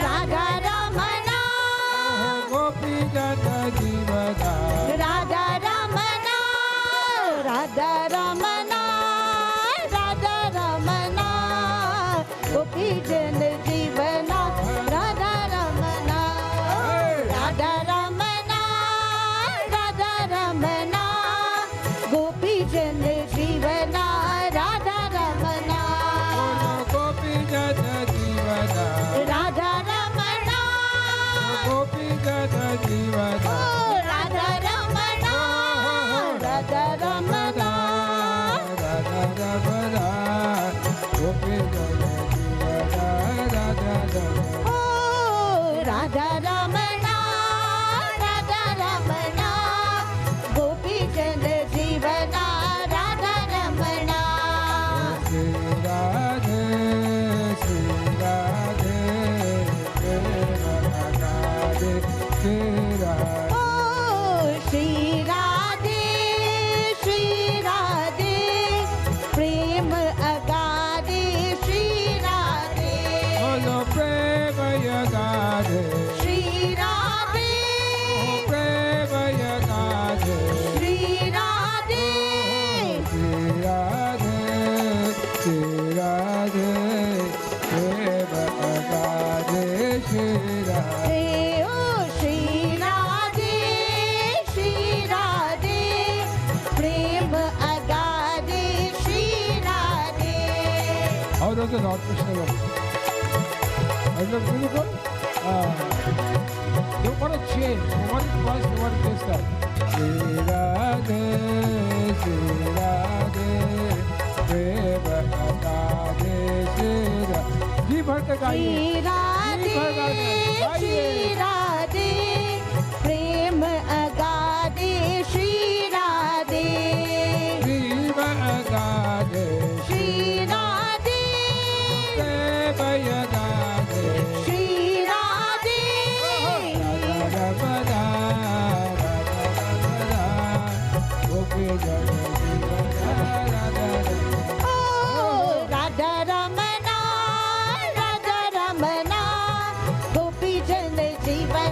राधा रमना गोपी जन जीवना राधा रमना राधा रमना राधा रमना गोपी जन जीवना राधा रमना राधा रमना राधा रमना गोपी जन जीवना राधा रमना गोपी जन जीवना राधा रमना गोपी जन जीवना राधा रमना राधा रमना राधा रमना गोपी जन जीवना राधा रमना ओ राधा रमना राधा रमना गोपी जन जीवना राधा रमना श्री राधे श्री राधे श्री राधे ओ श्री राधे प्रेम अगाधे श्री राधे बोलो प्रेम यगाधे श्री राधे प्रेम यगाधे श्री राधे श्री राधे श्री राधे प्रेम अगाधे श्री राधे ओ श्री राधे प्रेम अगाधे Shri Radhe How does the Lord Krishna look? Does it look beautiful? You want to change. You want it twice, you want it this time. Shri Radhe, Prema Radhe, Shri Radhe. जी भर के गाइए. श्री राधे जी भर गाइए. श्री राधे प्रेम अगाधे श्री राधे प्रेम अगाधे, श्री राधे प्रेम यगाधे. श्री राधे राधा रमना, गोपी जन जीवना, राधा रमना. ओ राधा रमना गोपी जन जीवन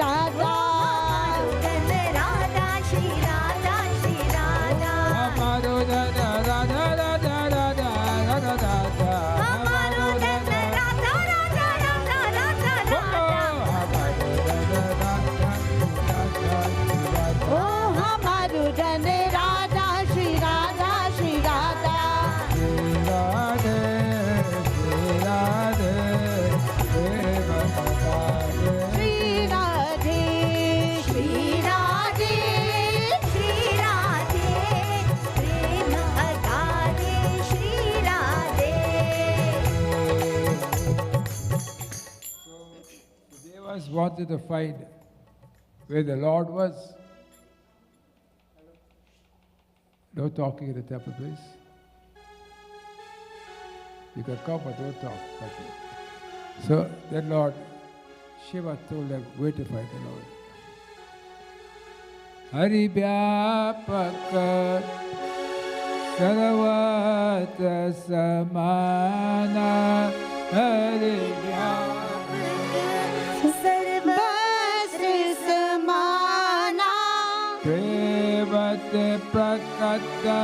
राधा राधा श्री राधा श्री राधा हमारो धन राधा राधा राधा राधा राधा हमारो धन राधा राधा राधा राधा राधा ओ हमारो जन राधा श्री राधा श्री राधा राधे राधे श्री राधे श्री राधे श्री राधे प्रेम अगाधे Shri Radhe The Devas wanted to find where the Lord was. No talking in the temple, please. You can come, but don't talk. Okay. So then Lord Shiva told them where to find the Lord. Hari Vyapaka Sarvatra Samana Hari Vyapaka सर्वस्त्र समाना Prevate Prakata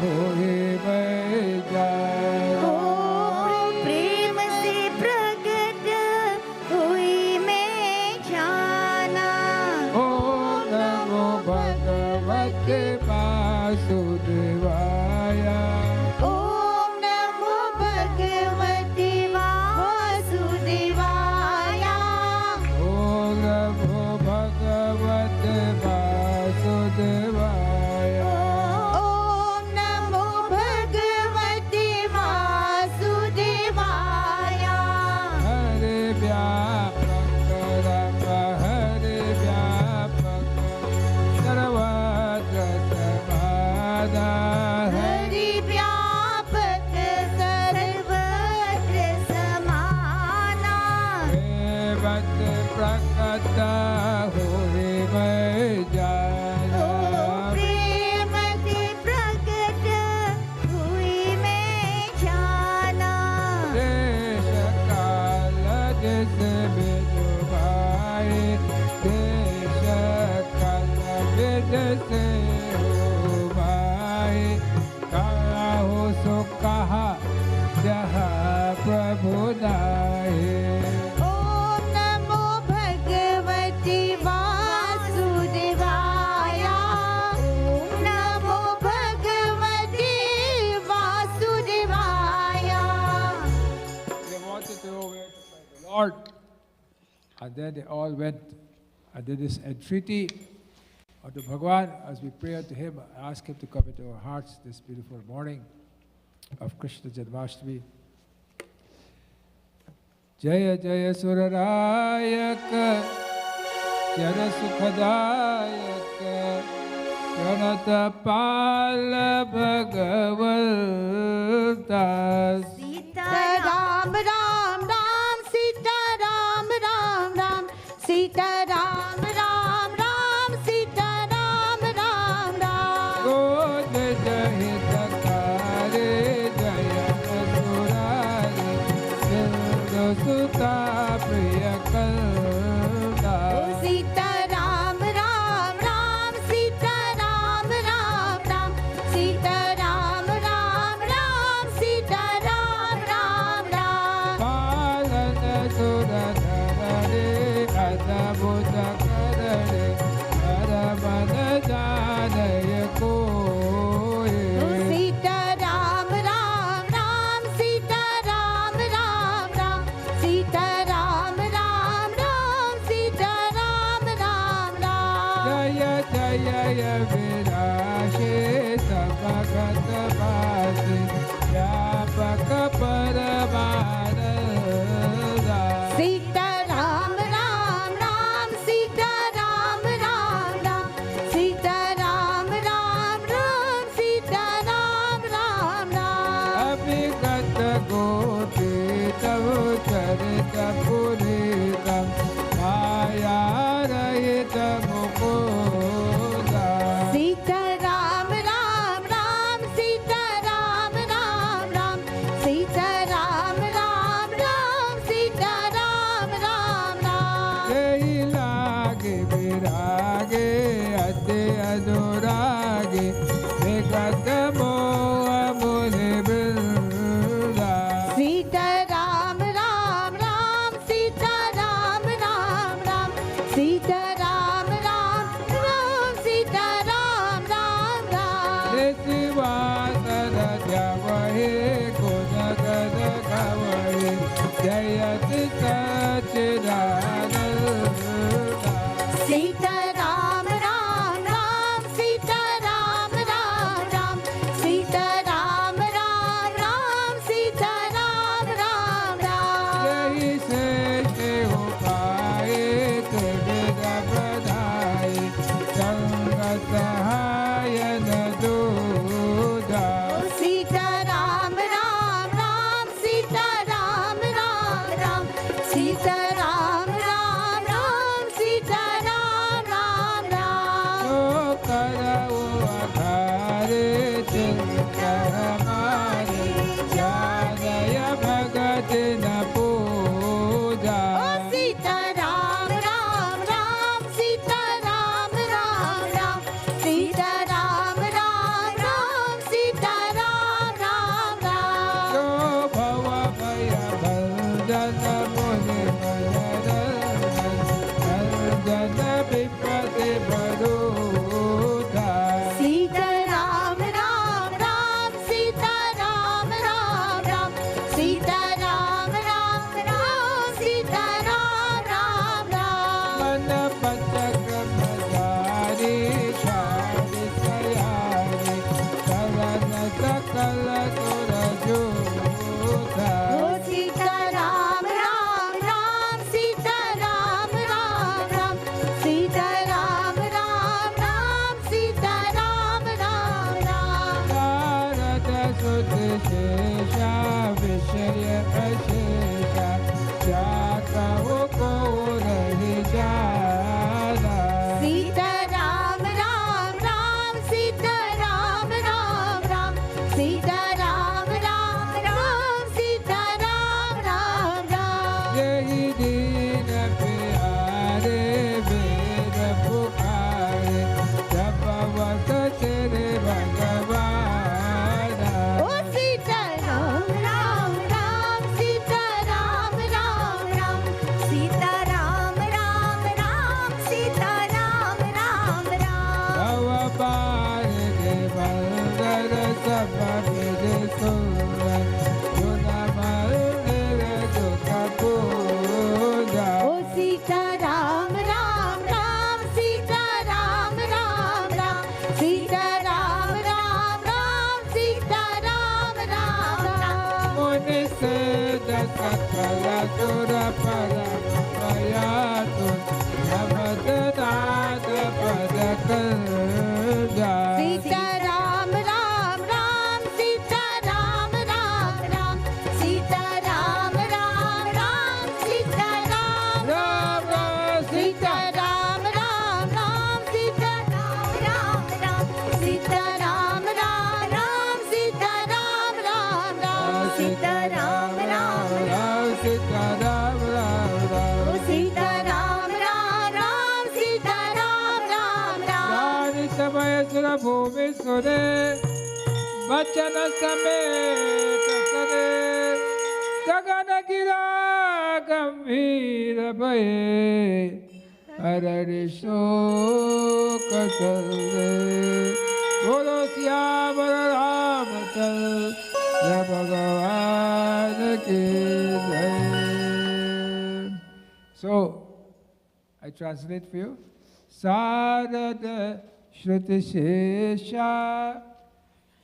Hori Vaijaya ओ प्रेम से प्रकट हुई मैं जाना Om Namo Bhagavate Vasudevaya ओम नमो भगवते वासुदेवाय Om Namo Bhagavate Vasudevaya ओम नमो भगवते वासुदेवाय Hare Vyapaka Rama Hare Vyapaka Sarvatra Samada Hari व्यापक सर्वत्र समाना Prevate Prakata Hori ओ Vaijaya प्रेम के प्रकट हुई मैं जाना देश काल जिस बिजु भाई देश काल बिज से हो भाई कहा हो सो कहा जहाँ प्रभु नाहे ओम नमो भगवते वासुदेवाय ओम नमो भगवते वासुदेवाय They wanted to know where to find the Lord. And then they all went and did this entreaty unto Bhagwan as we pray unto him, ask him to come into our hearts this beautiful morning of Krishna Janmashtami. Jaya Jaya Surarayak Jana Sukhadayak Pranata Pala Bhagavata Sita Ram Ram Ram Sita Ram Ram Ram Sita Ram Ram Ram Sita Ram Ram Ram Good Jahitakaare Jaya Surare Sindhu Sutta Priyakalda Sita Ram Ram Ram Sita Ram Ram Ram Sita Ram Ram Ram Sita Ram Ram Ram Palana Suradharare Adabhuta Karare Paramana Janaya Koye Sita Ram Ram Ram Sita Ram Ram Ram Sita Ram Ram Ram Sita Ram Ram Ram Jaya Jaya Virashe Sabhagat Vase Vyapaka Paramananda Sita Ram Ram Ram Sita Ram Ram Ram Sita Ram Ram Ram Sita Ram Ram Ram Abhigat Gopi Tav Charita Puritam Maya Rahita Mukuda Sita Ram Ram Ram Sita विरागे अति अनुरागे विगत मोह मुनि वृंदा सीता राम राम राम सीता राम राम राम सीता राम राम राम सीता राम राम राम शिवासर जवहे गुण गद गवहे जयति सच्चिदानंदा सीता राम राम राम सीता राम राम राम सीता राम राम राम सीता राम राम राम यही श्रेष्ठ उपाय त्रिविध बधाई संग सहाय न दूजा सीता राम राम राम सीता राम राम राम सीता राम राम राम सीता राम राम राम जो करऊ आधारे चिंत हमारे जानय भगत न पूजा ओ सीता राम राम राम सीता राम राम राम सीता राम राम राम सीता राम राम राम जो भव भय भंजन मुनि भंजन विपति बरूधा सीता राम राम राम सीता राम राम राम सीता राम राम राम सीता राम राम राम मन पंचक्रम जारी शादी सयारी शरण सकल सुर जोधा ओ सीता राम राम राम सीता राम राम राम सीता राम राम राम सीता राम राम राम नारद सुत शेषा विषय अशेषा क्या कहो को नहीं जाना सीता राम राम राम सीता राम राम राम सीता राम राम राम सीता राम राम राम यही दीन प्यारे वेद पुकारे जप वस तेरे भगवाना ओ सीता राम राम राम सीता राम राम राम सीता राम राम राम सीता राम राम राम भव पार के बंदर सब विद सुंदर गुण मंदिर दुख पूजा ओ सीता राम राम राम सीता राम राम राम सीता राम राम राम सीता राम राम राम मुनि से सकल सुर पर प्रयातु नमद नाद पद जा सीता राम राम राम सीता राम राम राम सीता राम राम राम सीता राम राम राम सीता राम राम राम सीता राम राम राम सीता राम राम राम सीता राम राम राम सीता राम राम राम सीता राम राम राम ओ सीता राम राम राम सीता राम राम राम रानी समय सुर भूमि सुरे वचन समेत करे गगन गिरा गंभीर भये हरि शोक चले बोलो श्यामल रामचंद्र जय भगवान की जय. So, I translate for you. Sarada Shruti Shesha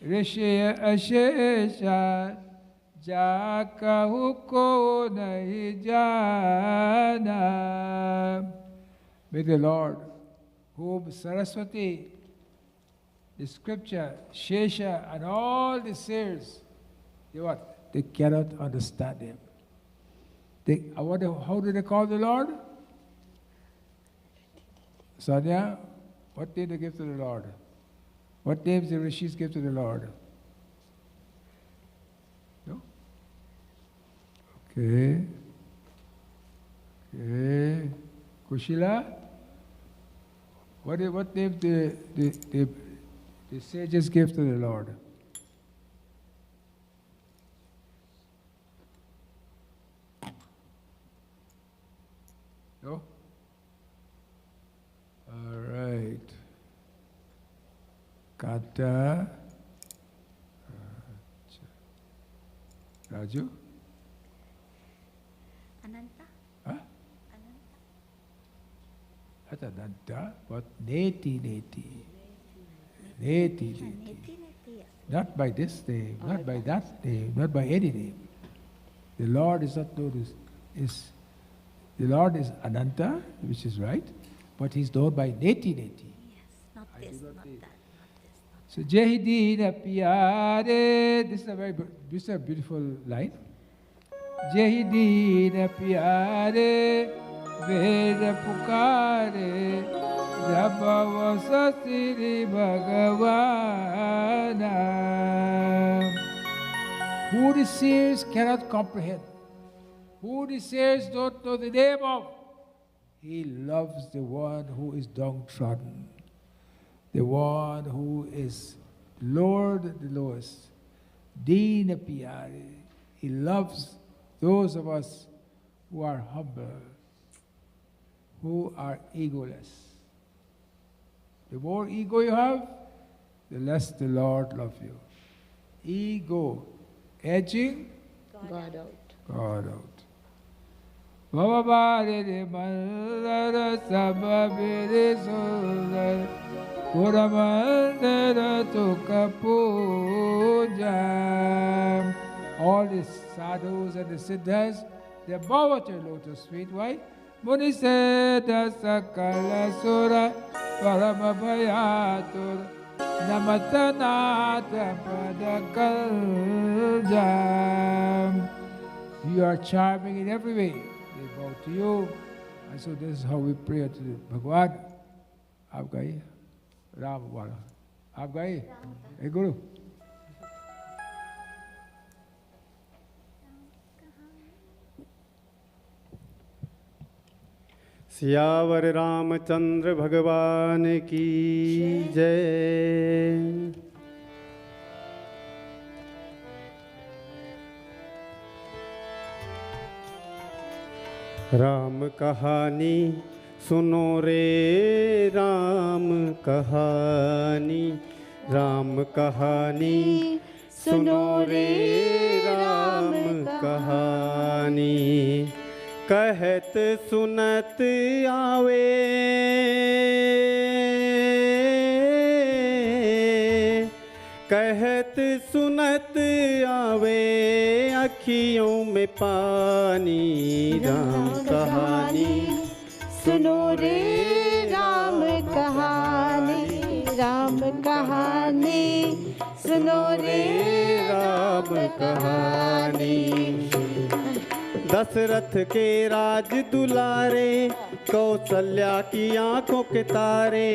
Rishya Ashesha Jakahu ko nahi jana. May the Lord, whom Saraswati, the scripture, Shesha, and all the seers, they what? They cannot understand him. How do they call the Lord? Sanya, what name they give to the Lord? What names the rishis give to the Lord? No? Okay. Okay. Kushila? What name the sages gave to the Lord? No? All right. Kata. Raju? Ananta? Huh? Ananta? That's Ananta, but Neti. Neti, neti, yes. Not by this name, not by that name, not by any name. The Lord is not known as, the Lord is Ananta, which is right, but He's known by Neti. Yes, not this, not that, not this. So Jehidina Pyare, this is a beautiful line. Jehidina Pyare, Veda Pukare, Rabhavasa Siri Bhagavana. Who receives cannot comprehend. Who receives don't know the name of. He loves the one who is downtrodden, the one who is Lord the lowest. Deena Pyare. He loves those of us who are humble, who are egoless. The more ego you have, the less the Lord loves you. Ego, edging, God out. God out. Bhavabhare mandara sababire sundar Puramandara tukha puja. All the sadhus and the siddhas, they bow at your lotus feet. Why? Muniseda sakala sura paramabhayatur namatanata padakaljam. You are charming in every way. They bow to you. And so this is how we pray to Bhagwan. आप गाइए राम वाला आप गाइए ए गुरु सियावर रामचंद्र भगवान की जय। राम कहानी सुनो रे राम कहानी, राम कहानी सुनो रे राम कहानी। कहत सुनत आवे कहत सुनत आवे अखियों में पानी। राम कहानी सुनो रे राम कहानी, राम कहानी सुनो रे राम कहानी। दशरथ के राज दुलारे कौशल्या की आंखों के तारे।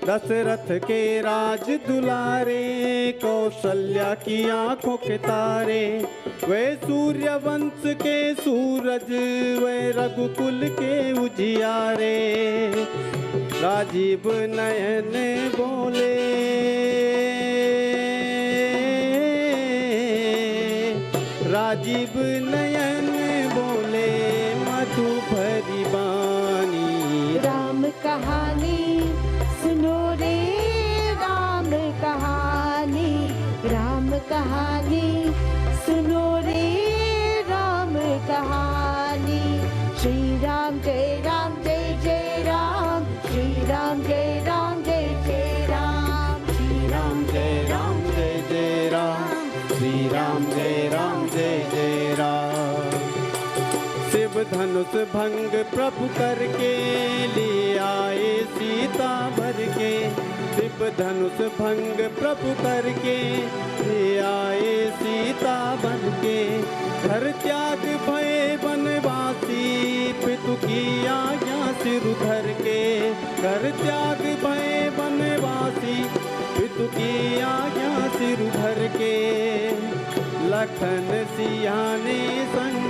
दशरथ के राज दुलारे कौशल्या की आंखों के तारे। वे सूर्य वंश के सूरज वे रघुकुल के उजियारे। राजीव नयन बोले राजीव नयन बोले मधु भरी बानी। राम कहानी सुनो रे राम कहानी, राम कहानी सुनो रे राम कहानी। श्री राम जय राम जय जय राम, श्री राम जय राम जय जय राम, श्री राम जय राम जय जय राम, श्री राम जय राम जय जय राम। शिव धनुष भंग प्रभु करके ले आए सीता भर के। शिव धनुष भंग प्रभु करके ले आए सीता भर के। घर त्याग भय वनवासी पितु की आज्ञा सिर धर के। घर त्याग भय वनवासी पितु की आज्ञा सिर धर के। लखन सियाने संग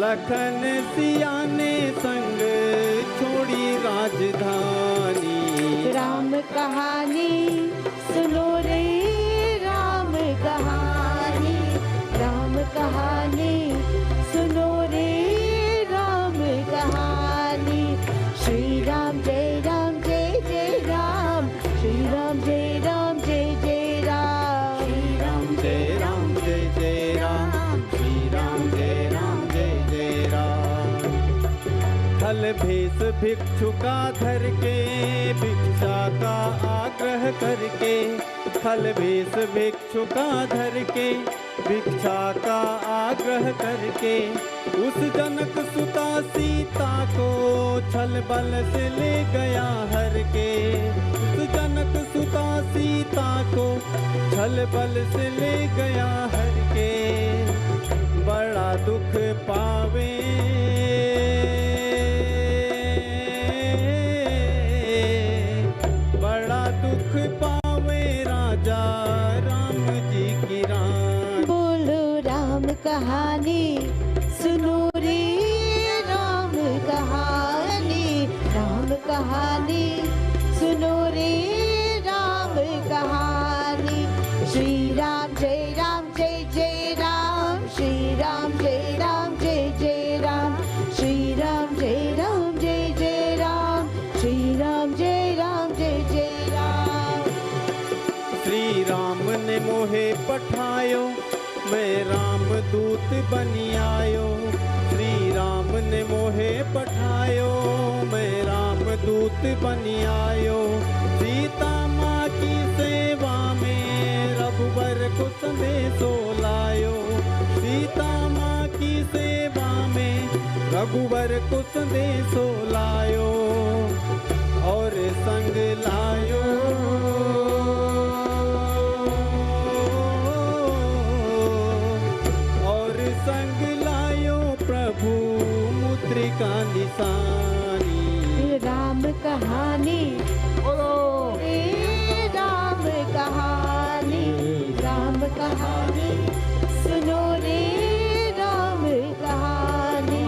लखन सियाने संग छोड़ी राजधानी। राम कहानी सुनो रे राम कहानी, राम कहानी सुनो रे राम कहानी। श्री राम जय राम जय जय राम, श्री राम जय राम जय जय राम, श्री राम जय राम जय जय राम, श्री राम जय राम जय जय राम। खल भेष भिक्षु का धर के भिक्षा का आग्रह करके, खल भेष भिक्षु का धर के भिक्षा का आग्रह करके, उस जनक सुता सीता को छल बल से ले गया हर के। उस जनक सुता सीता को छल बल से ले गया हर के। बड़ा दुख पावे बड़ा दुख पावे राजा राम जी की रानी। बोलो राम कहानी सुनो रे राम कहानी, राम कहानी सुनो रे राम कहानी। श्री राम जय राम जय जय राम, श्री राम जय राम जय जय राम, श्री राम जय राम जय जय राम, श्री राम जय राम जय जय राम। श्री राम ने मोहे पठायो, मैं राम दूत बनी आयो। श्री राम ने मोहे पठायो, मैं राम दूत बनी आयो। सीता माँ की सेवा में रघुवर को संदेशो लायो। सीता माँ की सेवा में रघुवर को संदेशो लायो, और संग लायो का निशानी। राम कहानी बोलो रे राम कहानी, राम कहानी सुनो रे राम कहानी।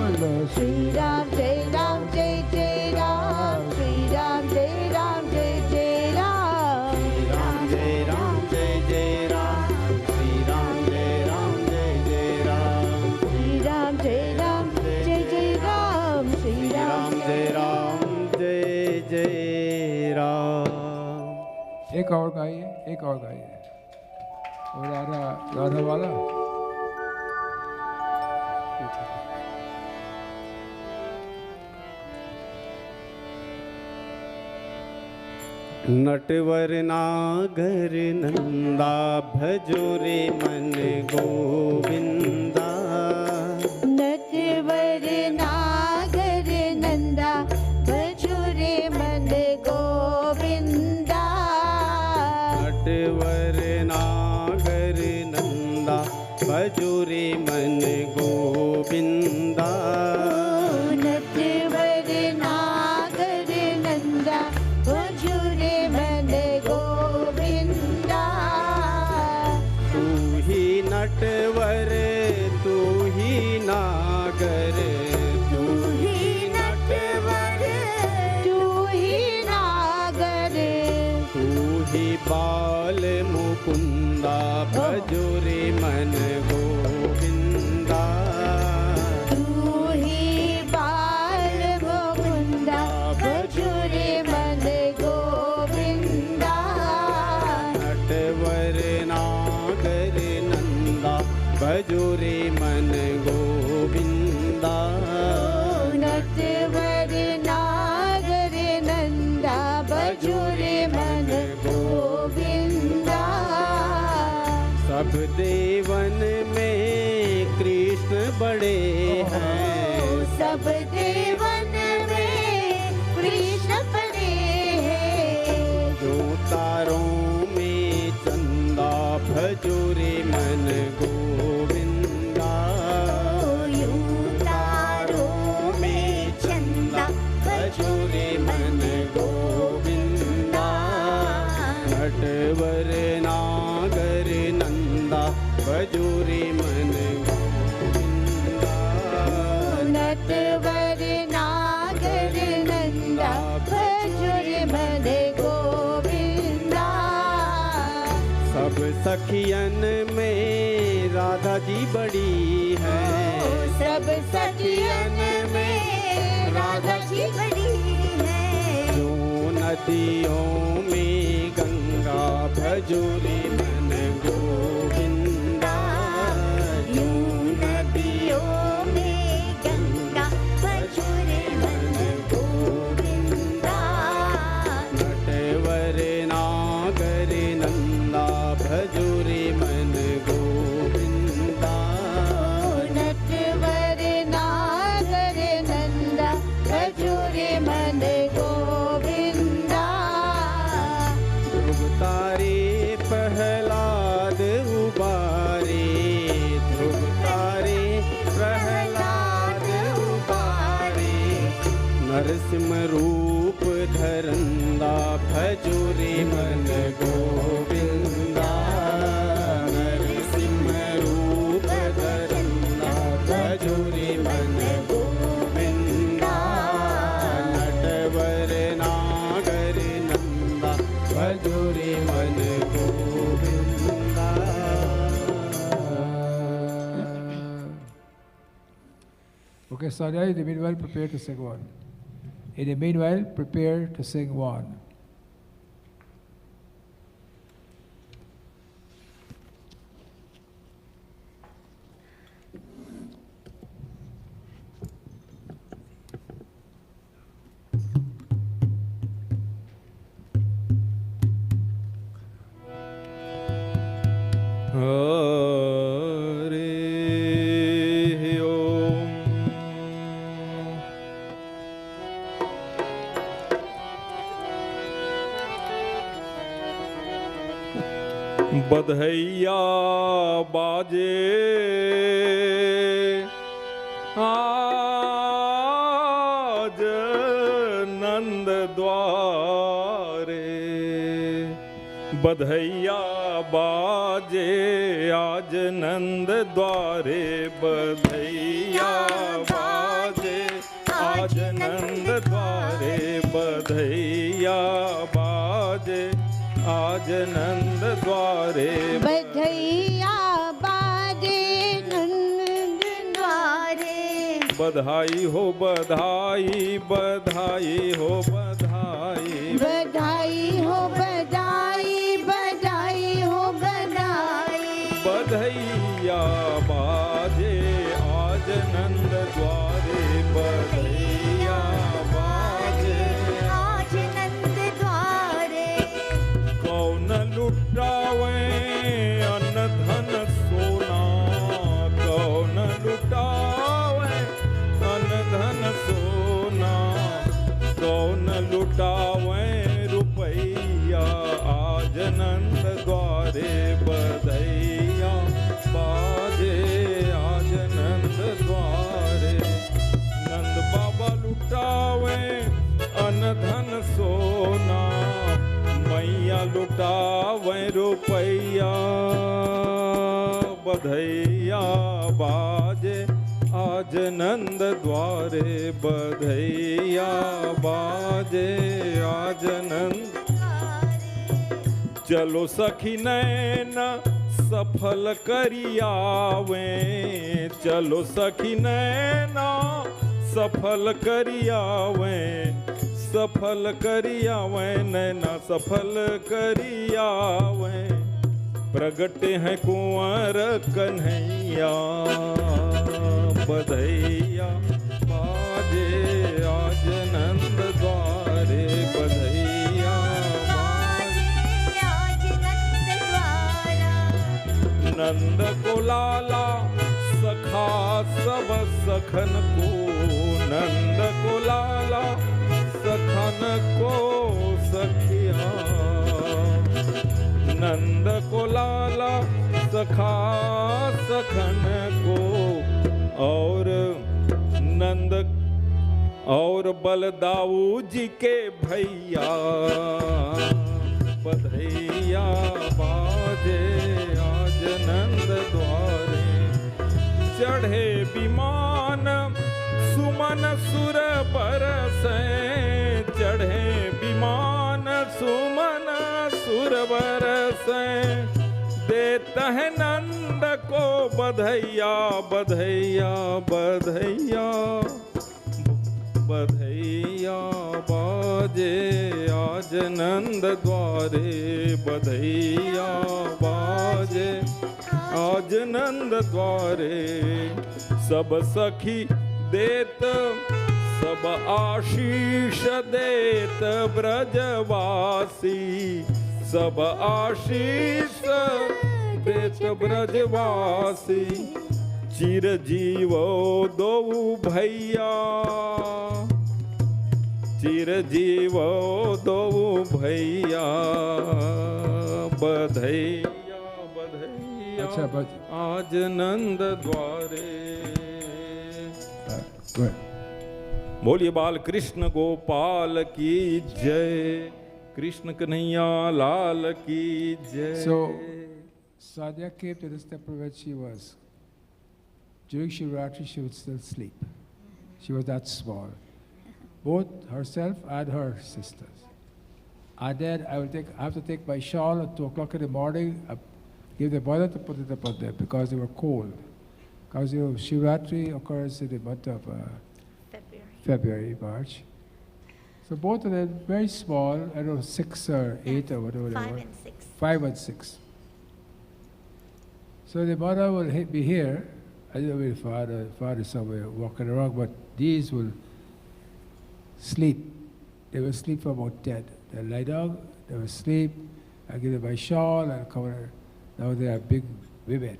श्री राम जय राम जय जय राम, श्री राम जय राम जय जय राम, श्री राम जय राम जय जय राम, श्री राम जय राम जय जय राम, श्री राम जय राम जय जय राम, श्री राम जय राम जय जय राम। एक और गाइए, एक और गाइए। वो राधा राधा वाला। नटवर नागर नंदा भजो रे मन गोविंदा। नटवर नागर नंदा भजो रे मन गोविंदा। नटवर नागर नंदा भजो रे मन गोविंदा। नटवर नागर नंदा भजो रे मन गोविंदा। तू ही नटवर तू ही नागर, तू ही नटवर तू ही नागर। तू ही बाल मुकुंदा भजो रे मन गोविंदा। तू ही बाल मुकुंदा भजो रे मन गोविंदा। नटवर नागर नंदा भजो रे मन गोविंदा। नटवर नागर नंदा भजो रे मन गोविंदा। सब देवन में कृष्ण बड़े हैं, सब देवन में कृष्ण बड़े हैं। जो तारों में चंदा भजो रे मन गोविंदा। यूं तारों में चंदा भजो रे मन गोविंदा। नटवर नागर नंदा भजो रे मन गोविंदा। सखियन में राधा जी बड़ी है। सब सखियन में राधा जी बड़ी है। जो नदियों में गंगा भजोरे मन गोविंदा। यूं नदियों में गंगा भजोरे मन गोविंदा। नटवर नागर नंदा भजोरे मन गोविंदा। नटवर नागर नंदा भजोरे मन गोविंदा। ध्रुव तारे प्रहलाद उबारे। ध्रुव तारे प्रहलाद उबारे। नरसिंह रूप धरंदा भजोरे मन गोविंदा। नरसिंह रूप धरंदा भजोरे मन गोविंदा। नटवर नागर नंदा भजोरे मन Govinda. Okay, Sonia, in the meanwhile, prepare to sing one. In the meanwhile, prepare to sing one. हरे ओम। बधैया बाजे आज नंद द्वारे। बधैया बाजे आज नंद द्वारे। बधैया बाजे आज नंद द्वारे। बधैया बाजे आज नंद द्वारे। बधैया बाजे नंद द्वारे। बधाई हो बधाई बधाई हो बधाई। बधाई हो बधाई बधाई हो बधाई। बधैया बाजे आज नंद द्वारे। बधैया बाजे आज नंद द्वारे। कौन लुटावे अन्न धन सोना। कौन लुटावे अन्न धन सोना। कौन लुटावे रुपैया आज नंद द्वारे। बधैया बाजे आज नंद द्वारे। नंद बाबा लुटावे अन्न धन सोना। मैया लुटावे रुपैया। बधैया बाजे आज नंद द्वारे। बधैया बाजे आज नंद। चलो सखी नैना सफल करियावे। चलो सखी नैना सफल करियावे। सफल करियावे नैना सफल करियावे। प्रगटे हैं कुंवर कन्हैया। बधैया बाजे आज नंद द्वारे। बधैया बाजे आज नंद द्वारा। नंद को लाला सखा सब सखन को। नंद को लाला सखन को सखिया। नंद को लाला सखा सखन को। और नंद और बलदाऊ जी के भैया। बधैया बाजे आज नंद द्वारे। चढ़े विमान सुमन सुर बरसे। चढ़े विमान सुमन सुर बरसे। तह नंद को बधैया बधैया बधैया बधैया बाजे आज नंद द्वारे बधैया बाजे आज नंद द्वारे सब सखी देत सब आशीष देत ब्रजवासी सब आशीष देत ब्रजवासी चिरजीवो दो भैया चिरजीवो दो भैया बधैया बधैया अच्छा, आज नंद द्वारे। बोलिए बाल कृष्ण गोपाल की जय, कृष्ण कन्हैया लाल की जय। So, Sadhya came to this temple when she was. During Shivratri, she would still sleep. She was that small. Both herself and her sisters. And then I have to take my shawl at 2 o'clock in the morning, give the mother to put it upon them because they were cold. Because Shivratri occurs in the month of February, March. So both of them very small, I don't know, 6 or 8 or whatever they 5 were. and 6. 5 and 6. So the mother will be here. I don't know where the father somewhere walking around, but these will sleep. They will sleep for about 10. They'll lie down, they will sleep. I give them my shawl and cover. Now they are big women.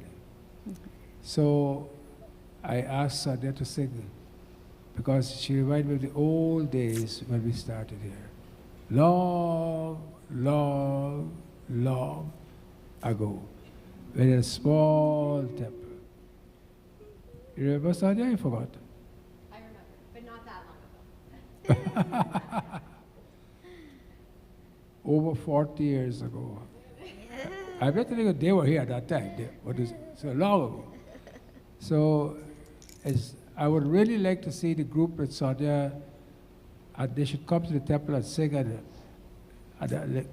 So I asked Sadhya to sing because she reminded me of the old days when we started here. Long, long, long ago. We had a small temple. You remember, Sadhya? You forgot. I remember, but not that long ago. Over 40 years ago. I'm not telling you they were here at that time. What is so long ago? So, I would really like to see the group with Sadhya, and they should come to the temple and sing and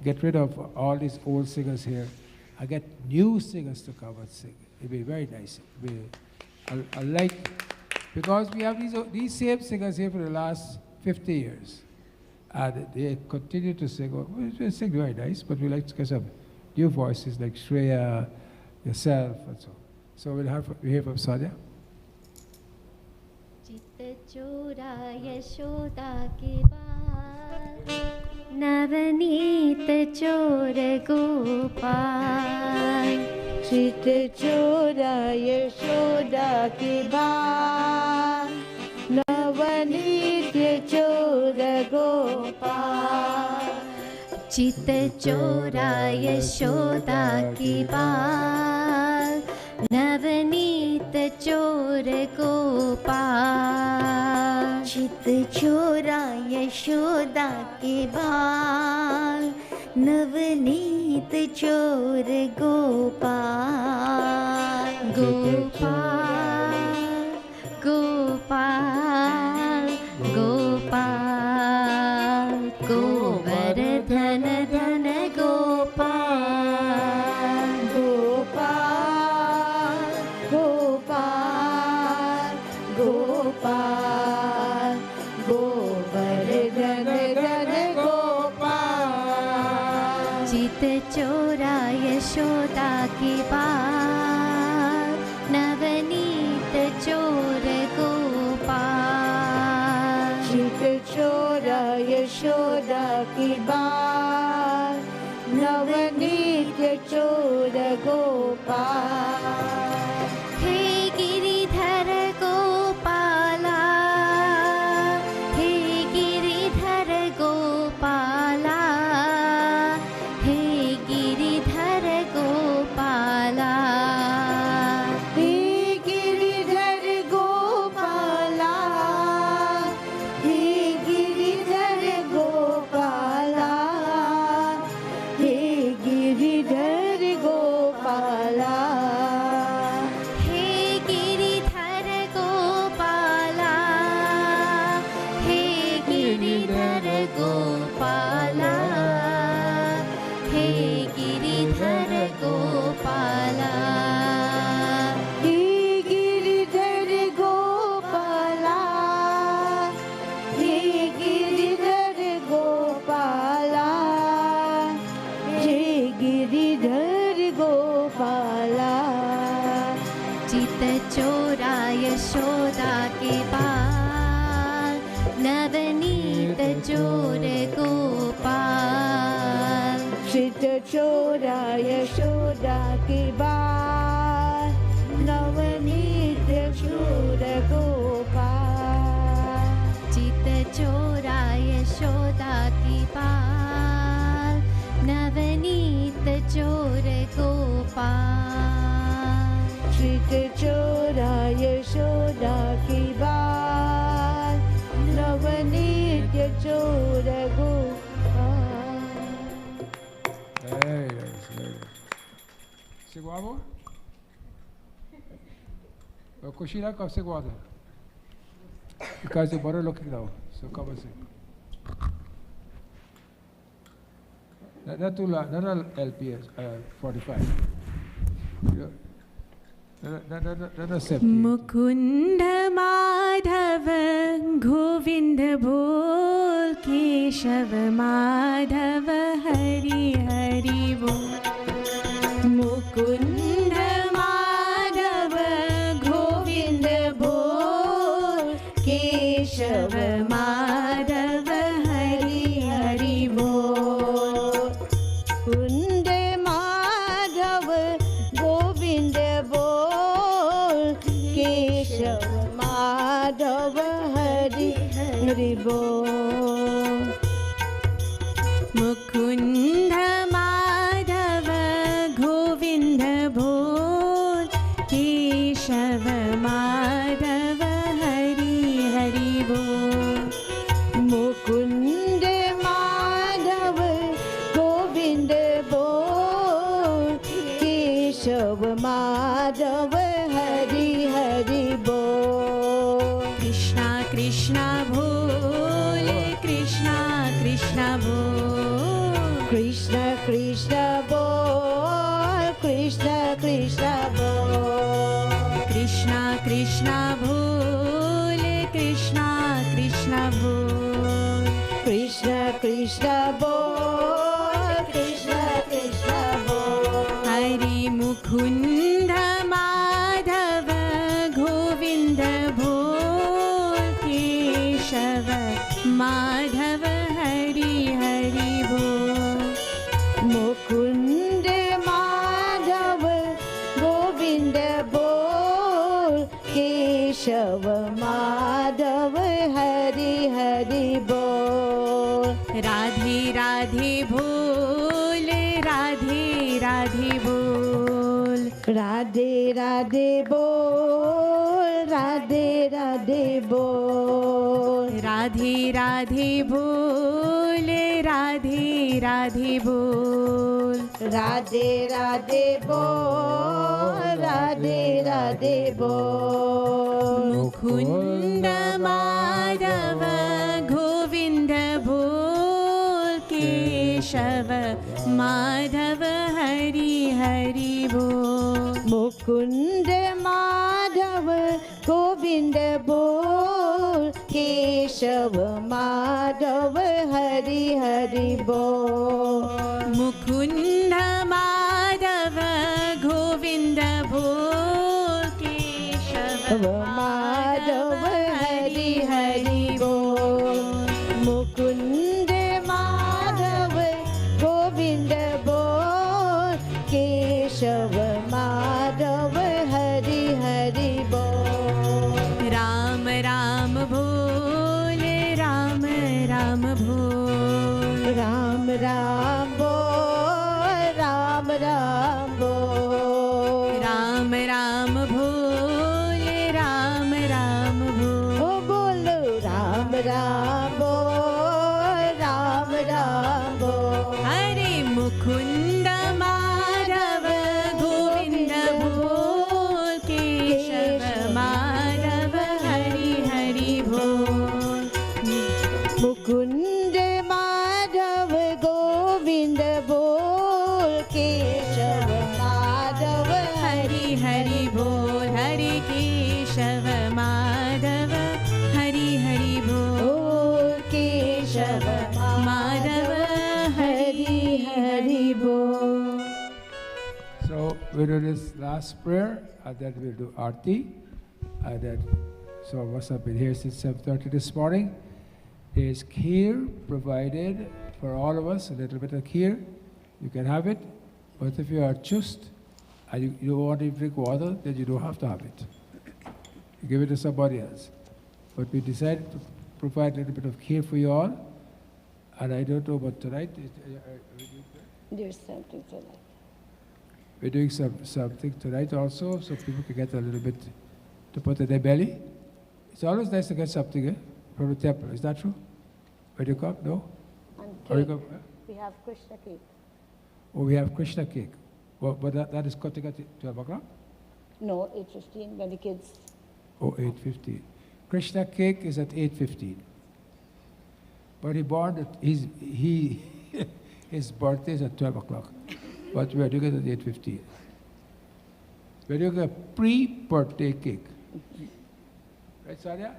get rid of all these old singers here. I get new singers to come and sing. It'd be very nice. I like, because we have these same singers here for the last 50 years. And they continue to sing. Well, they sing very nice, but we like to get some new voices like Shreya, yourself, and so on. So we'll hear from Sadhya. चित्त चोरा यशोदा के बाल नवनीत चोर गोपाल चित चोरा यशोदा के बाल नवनीत चोर गोपाल चित्त चोरा यशोदा के बाल नवनीत चोर गोपाल चित चोरा यशोदा के बाल नवनीत चोर गोपाल गोपाल गोपाल गोपाल गोवर्धन धन गोपाल गोपाल गोपाल गोपाल गोवर्धन धन गोपाल चित चोरा यशोदा के बाल नवनीत चोर गोपाल चित चोरा यशोदा की बाल नवनीत चोर गोपाल हे गिरिधर गोपाला हे गिरिधर गोपाला हे गिरिधर गोपाला हे गिरिधर गोपाला हे गिरिधर गोपाला हे गिरिधर गोपाला चोरा यशोदा की बाल नवनीत चोर गोपाल चित चोरा यशोदा की पाल नवनीत चोर गोपाल चित चोरा यशोदा की बाल नवनीत चोर Gopal Very nice, very nice. Sing one more? Kushina, come sing one. Because you're better looking now, so come and sing. Not too long, not LPS, 45. Not 70. Mukund Madhav Govind बोल केशव माधव हरि हरि बोल मुकुंद माधव गोविंद बोल केशव माधव हरि हरि बोल कुंद माधव गोविंद बोल केशव माधव हरि हरि बोल मुकुंद माधव गोविंद बोल केशव माधव हरि हरि बोल मुकुंद माधव गोविंद बोल केशव माधव हरि हरि बोल कृष्णा कृष्णा बोल कृष्णा कृष्णा बोल कृष्णा कृष्णा बोल कृष्णा कृष्णा बोल कृष्णा कृष्णा बोल कृष्णा कृष्णा बोल कृष्णा कृष्णा बोल कृष्णा कृष्णा बोल हरि मुकुंद माधव गोविंद बोल केशव माधव हरि हरि बोल मुकुंद माधव गोविंद बोल केशव माधव हरि हरि बोल राधे राधे बोल राधे राधे बोल राधे राधे बोल राधे राधे बोल राधे राधे बोल राधे राधे बोल राधे राधे बोल राधे राधे बोल मुकुंद माधव गोविंद बोल केशव माधव हरि हरि बोल मुकुंद माधव गोविंद बोल केशव माधव हरि हरि बोल मुकुंद माधव गोविंद बोल केशव माधव हरि हरि बोल मुकुंद माधव गोविंद बोल केशव माधव हरि हरि बोल राम राम बोल राम राम बोल राम राम बोल राम राम बोल राम राम बोल राम राम बोल ओ बोलो राम राम बोल राम राम बोल हरे मुकुंद माधव गोविंद बोल केशव माधव हरि हरि बोल मुकुंद माधव गोविंद बोल केशव माधव हरि हरि बोल हरे केशव माधव हरि हरि बोल केशव माधव हरि हरि बोल So we do this last prayer, and then we'll do Aarti. And then, so what's up in here since 7:30 this morning? There's kheer provided for all of us, a little bit of kheer. You can have it, but if you are just and you don't want to drink water, then you don't have to have it. You give it to somebody else. But we decided to provide a little bit of care for you all. And I don't know, but tonight, There's something to that. we're doing something tonight also, so people can get a little bit to put in their belly. It's always nice to get something from the temple. Is that true? When you come? No? And Or you cake. come, We have Krishna cake. Oh, we have Krishna cake. Well, but that is cutting at 12 o'clock? No, 8:15 when the kids. Oh, 8:15. Krishna cake is at 8:15. But his birthday is at 12 o'clock. But we are doing it at 8:15. We are doing a pre-birthday cake. Right, Sarya?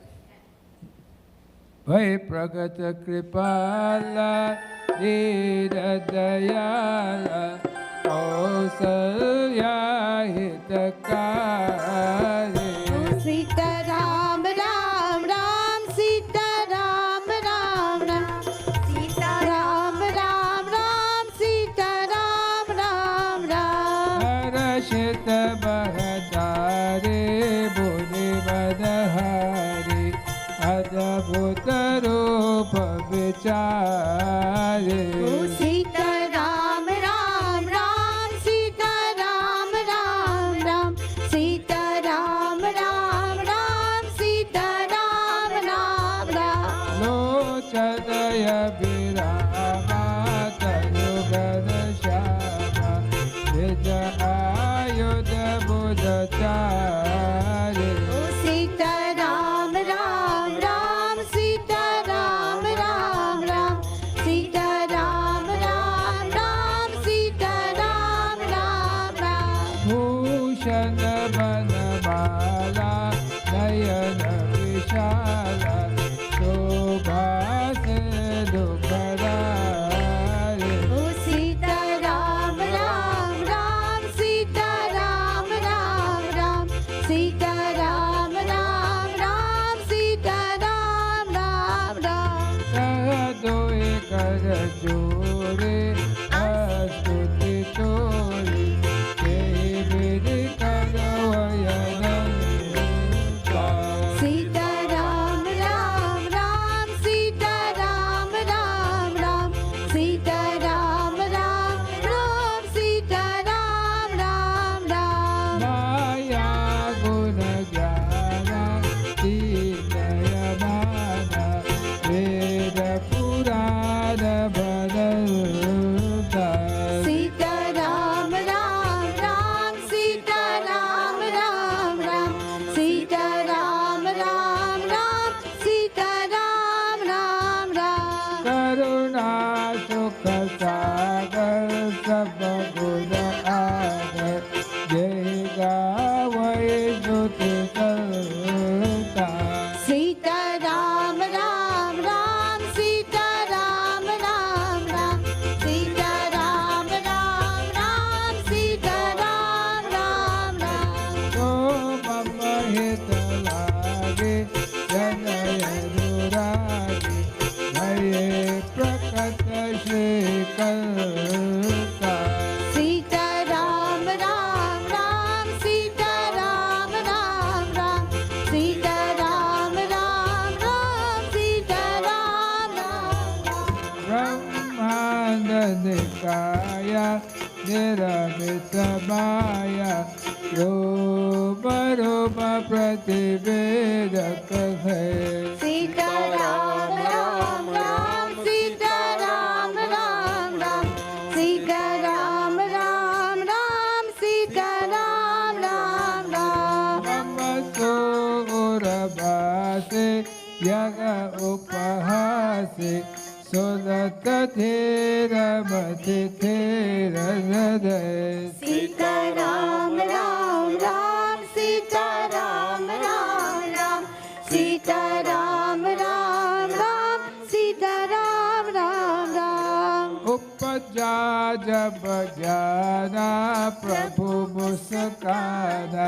Bhai Pragata Kripala Dina Dayala Kausalya Hitakari. Sita Ram Ram Ram Sita Ram Ram Ram Sita Ram Ram Ram Sita Ram Ram Ram Harashita Bharatare Bhuni Madhari Adabhutarupa Vichare. Sita Ram Ram Ram Sita Ram Ram Ram Sita Ram Ram Ram Sita Ram Ram Ram Lochadaya Virama Tanugana Shama Vija Ayudha Buddhachari. Sita Ram Ram Ram Sita Ram Ram Ram Sita Ram Ram Ram Sita Ram Ram Ram Bhushana Vanamala Nayana Vishala Shobhase Dukharare. Sita Ram Ram Ram Sita Ram Ram Ram Sita Ram Ram Ram Sita Ram Ram Ram Sahadoe Karajore Astuti Tori Devidi Karavayananda. Sita Ram Ram Ram Sita Ram Ram Ram Sita Ram Ram Ram Sita Ram Ram Ram Maya Gunajana Tinayamana Veda Purana Bhadanta. Sita Ram Ram Ram Sita Ram Ram Ram Sita Ram Ram Ram Sita Ram Ram Ram Karuna Sukha Sagar Sabaguna Agar Jai Gavai Juti Salta. Sita Ram Ram Ram Sita Ram Ram Ram Sita Ram Ram Ram Sita Ram Ram Ram Mama Hitalage Janaya Durage Naye Prakata Shri Kalta. Sita Ram Ram Ram Sita Ram Ram Ram Sita Ram Ram Ram Sita Ram Ram Brahmanda Nikaya Niramita Maya Rupa Rupa Prativedaka Hai. Sita Ram Ram Ram Sita Ram Ram Ram Sita Ram Ram Ram Sita Ram Ram Ram Namaso Urabhase Yaga Upahase Sodata Thera Mati Thera Radhe. Sita Ram Ram Ram Sita Ram Ram Ram Sita Ram Ram Ram Sita Ram Ram Ram Upaja jab jana Prabhu muskana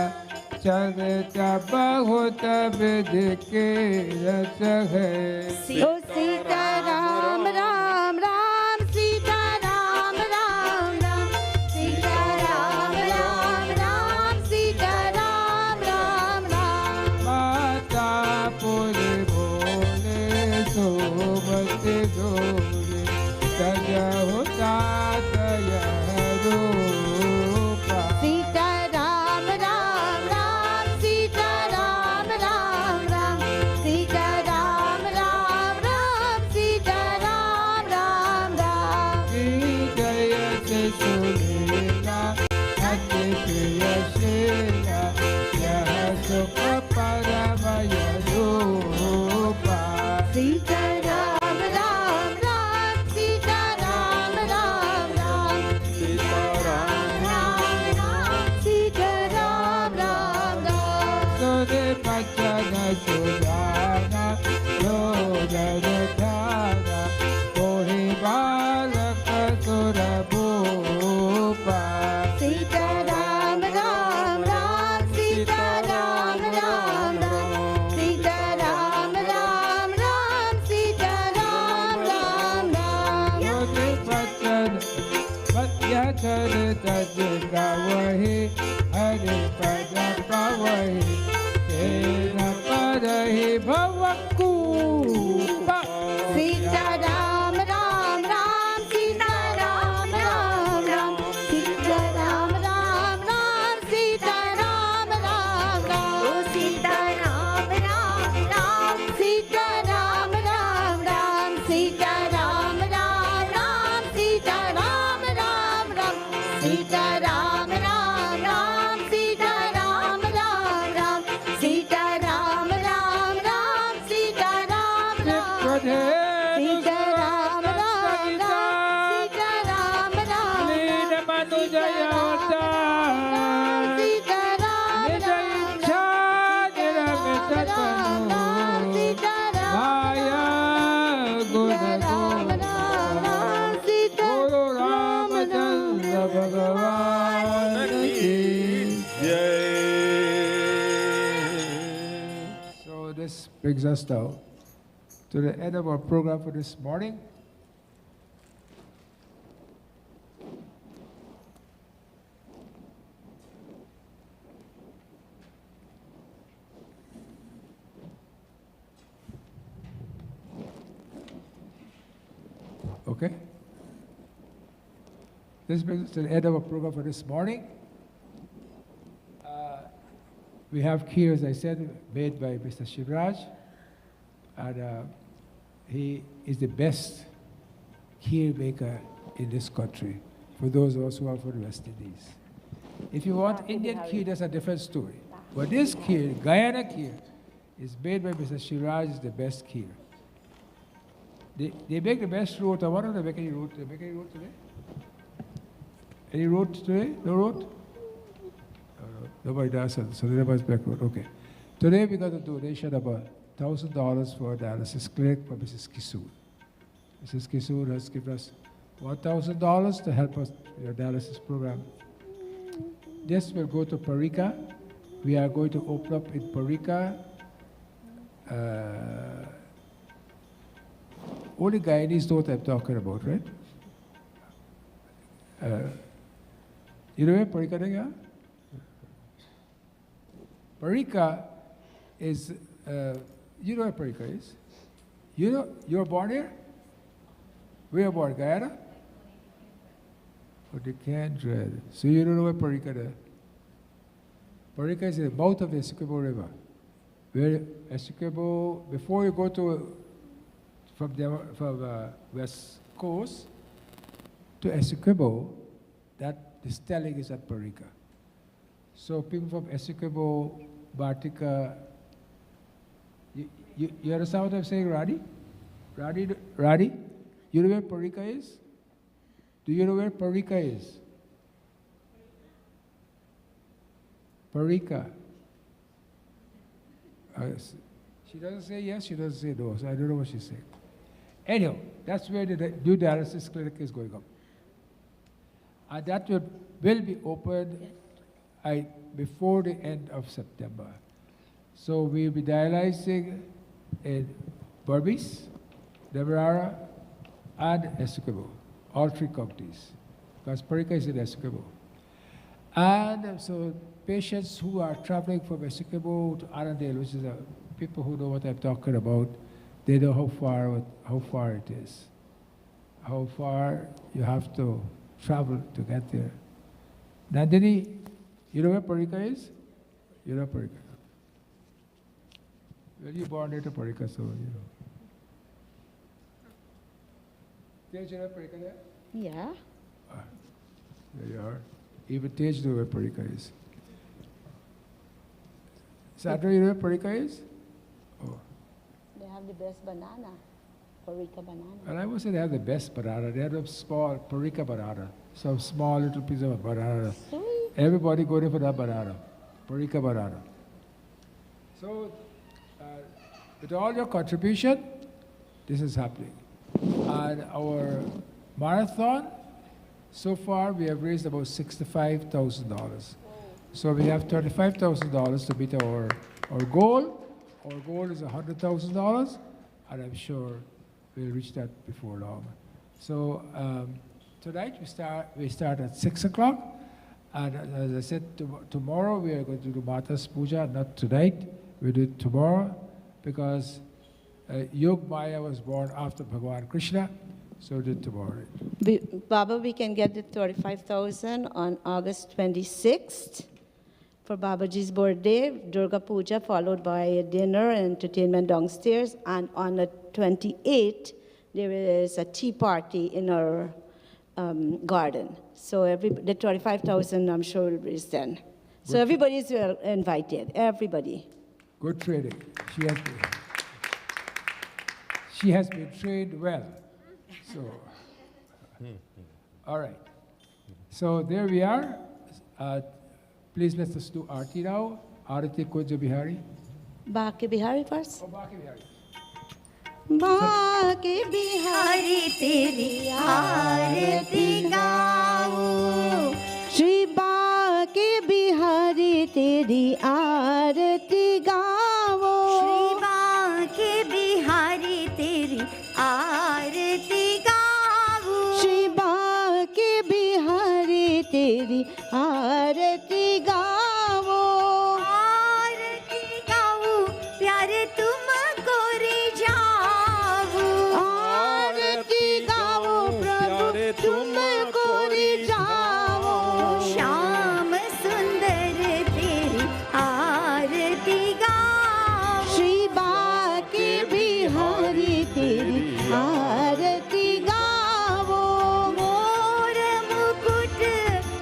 Charita bahut vidhi ke rach hai. Sita Ram Ram Ram Sita Ram Ram चरण तज गावहि हरि पद पावहि तेन परहि भवकूप सीता राम राम राम सीता राम राम राम सीता राम राम राम सीता राम राम राम ओ सीता राम राम राम सीता राम राम राम सीता राम राम राम सीता राम राम राम सीता राम राम राम सीता राम राम राम सीता राम राम राम सीता राम राम सीता राम राम राम सीता राम राम लीन मनुजयता सीता राम निज राम इच्छा निरमित तनु सीता राम माया गुण राम राम राम सीता गुरु रामचंद्र भगवान की जय So this brings us now to the end of our program for this morning. Okay? This brings us to the end of our program for this morning. We have kheer, as I said, made by Mr. Shivraj, and he is the best kheer maker in this country, for those of us who are from the West Indies. If you want Indian kheer, that's a different story. But this kheer, Guyana kheer, is made by Mr. Shivraj, is the best kheer. They make the best roti. What are they making any roti? They make any roti today? Any roti today? No roti? Nobody does it, so everybody's back road. Okay. Today we got a donation of $1,000 for a dialysis clinic for Mrs. Kisoor. Mrs. Kisoor has given us $1,000 to help us with our dialysis program. This will go to Parika. We are going to open up in Parika. Only Guyanese know what I'm talking about, right? You know where Parika is? Parika is, you know where Parika is? You know, you were born here? Where you born, Guyana? Oh, they can't dread. So you don't know where Parika is? Parika is the mouth of the Essequibo River. Where Essequibo, before you go to, from West Coast to Essequibo, that the stelling is at Parika. So people from Essequibo, Bartica, you understand what I'm saying, Radhi? Radhi? You know where Parika is? Do you know where Parika is? Parika. She doesn't say yes, she doesn't say no, so I don't know what she's saying. Anyhow, that's where the new dialysis clinic is going up. And that will be opened before the end of September. So we'll be dialyzing in Berbice, Demerara, and Essequibo, all three counties, because Parika is in Essequibo. And so patients who are traveling from Essequibo to Arundel, which is people who know what I'm talking about, they know how far it is, how far you have to travel to get there. Nandini, you know where Parika is? You know Parika. Well, you born near to Parika, so you know. Tej, you know Parika there? Yeah. There you are. Even Tej knows where Parika is. Sandra, you know where Parika is? Oh. They have the best banana, Parika banana. And I would say they have the best banana. They have a small Parika banana. Some small little piece of banana. Sweet. Everybody go there for that banana. Parika banana. So, with all your contribution, this is happening. And our marathon, so far we have raised about $65,000. So we have $35,000 to meet our goal. Our goal is $100,000, and I'm sure we'll reach that before long. So tonight we start at 6 o'clock. And as I said, tomorrow we are going to do Mata's Puja, not tonight. We do it tomorrow because Yog Maya was born after Bhagavan Krishna, so we do it tomorrow. Baba, we can get the 35,000 on August 26th for Babaji's birthday, Durga Puja, followed by a dinner and entertainment downstairs. And on the 28th, there is a tea party in our garden. So the 25,000, I'm sure, will be then. So everybody is invited, everybody. Good training. She has been trained well. So, all right. So there we are. Please let us do Aarti now. Aarti Kunja Bihari. Baki Bihari first. Oh, Baki Bihari. Banke Bihari तेरी आरती गाओ श्री बाके बिहारी तेरी आरती गाओ श्री बाके बिहारी तेरी आरती गाओ श्री बाके बिहारी तेरी आरती गाओ आरती गाओ प्यारे तुमको रे जाओ आरती गाओ प्रभु तुमको रिझाओ श्याम सुंदर तेरी आरती गाओ श्री बाके बिहारी तेरी आरती गाओ मोर मुकुट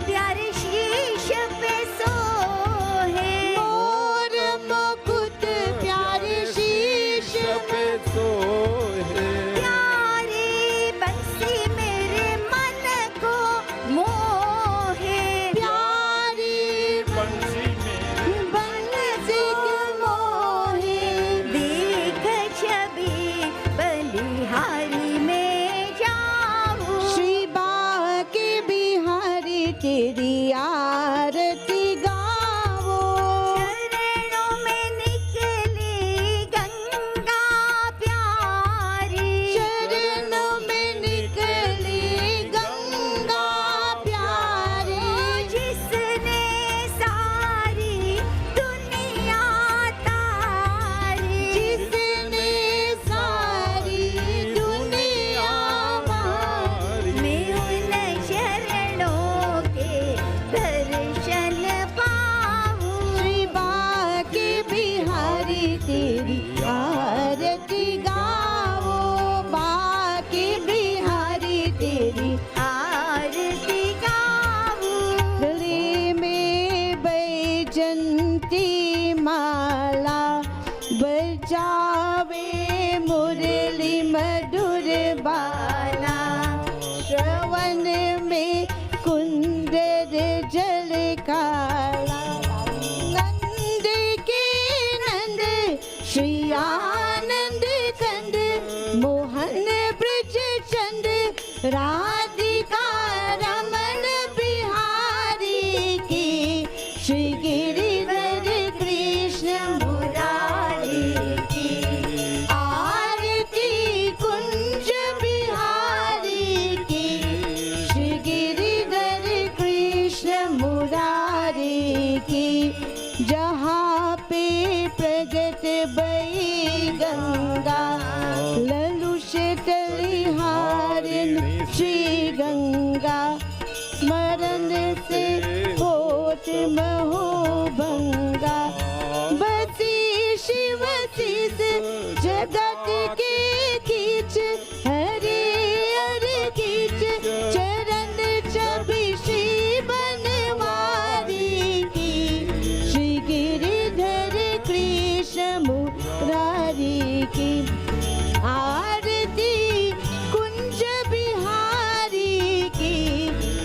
प्यारे शीश पे सोहे मोर मुकुट प्यारे शीश पे सोहे प्यारी बंसी मेरे मन को मोहे प्यारी बंसी में बंसी मोहे देख छवि बलिहारी में जाऊं श्री बाके बिहारी तेरी आरती गाओ चरणों में निकली गंगा प्यारी चरणों में निकली गंगा प्यारी जिसने सारी दुनिया तारी जिसने सारी दुनिया मारी मैं उन शरणों के दर्शन पाऊं श्री बाके बिहारी तेरी आरती गाओ बाके बिहारी तेरी आरती गाऊं गले में बैजंती माला बजावे मुरली मधुर बाला श्रवण में कुंदर जल काला नंद के नंद श्री आनंद कंद मोहन ब्रज चंद राधिका रमन बिहारी की श्री गिरिधर कृष्ण मुरारी की आरती कुंज बिहारी की श्री गिरिधर कृष्ण मुरारी की जहाँ पे प्रगट बई गंगा ललुष तलिहारिन श्री गंगा स्मरण से होत महो भंगा बसी शिव शीस जगत के कीच हरे हरे कीच चरण छवि श्री बनवारी की श्री गिरिधर कृष्ण मुरारी की आरती कुंज बिहारी की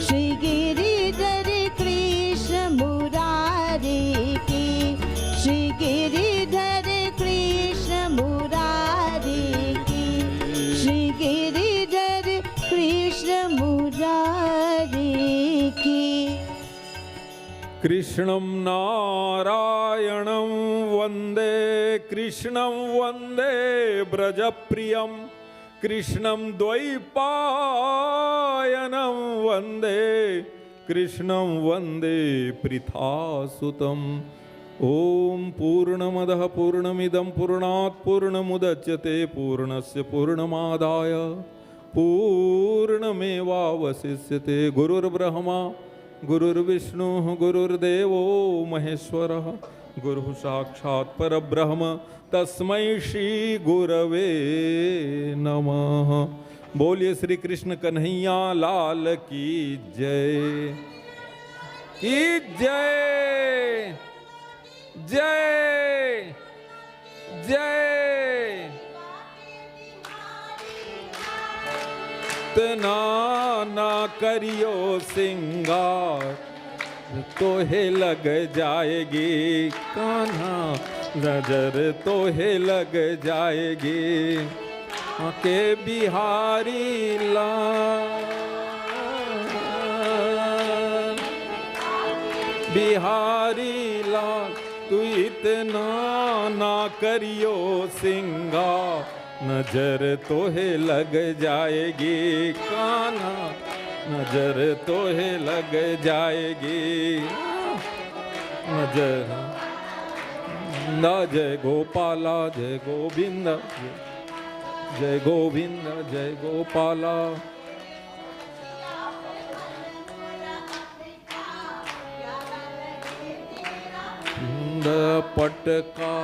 श्री गिरिधर कृष्ण मुरारी की श्री गिरिधर कृष्ण मुरारी की श्री गिरिधर कृष्ण मुरारी की कृष्णं नारायणं वन्दे कृष्णं वन्दे ब्रजप्रियं कृष्णं द्वैपायनं वन्दे कृष्णं वन्दे पृथासुतम् ॐ पूर्णमदः पूर्णमिदं पूर्णात् पूर्णमुदच्यते पूर्णस्य पूर्णमादाय पूर्णमेवावशिष्यते। गुरुर्ब्रह्मा गुरुर्विष्णुः गुरुर्देवो महेश्वरः गुरुः साक्षात् परब्रह्म तस्मै श्री गुरवे नमः। बोलिए श्री कृष्ण कन्हैया लाल की जय की जय जय जय। इतना ना करियो सिंगार तोहे लग जाएगी कान्हा नजर तोहे लग जाएगी के बिहारी लाल बिहारी लाल तू इतना ना करियो सिंगार नजर तोहे लग जाएगी कान्हा नजर तोहे लग जाएगी नजर। ना जय गोपाला जय गोविंद जय गोविंद जय गोपाला। पटका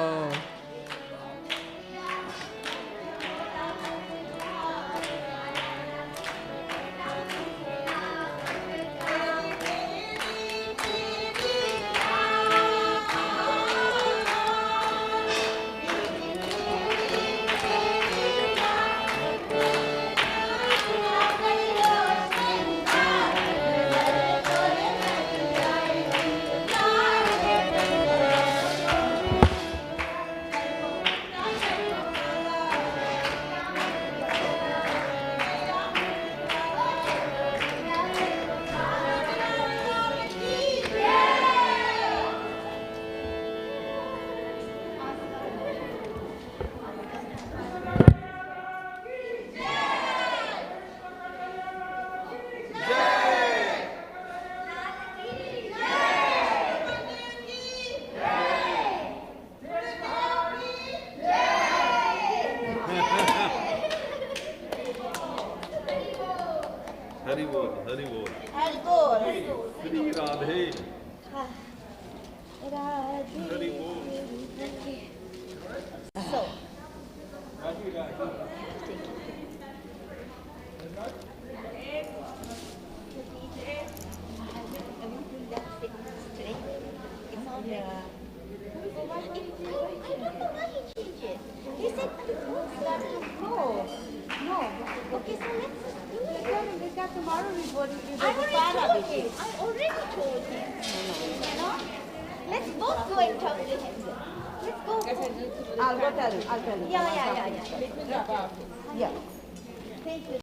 हरि बोल हरि बोल हरि बोल श्री राधे राधे हरि बोल। So, he said no. Okay, so let's do it. Because tomorrow we go to I already told him. You know? Let's both go and talk to him. Let's go. I'll tell you. Yeah. Yeah. Thank you.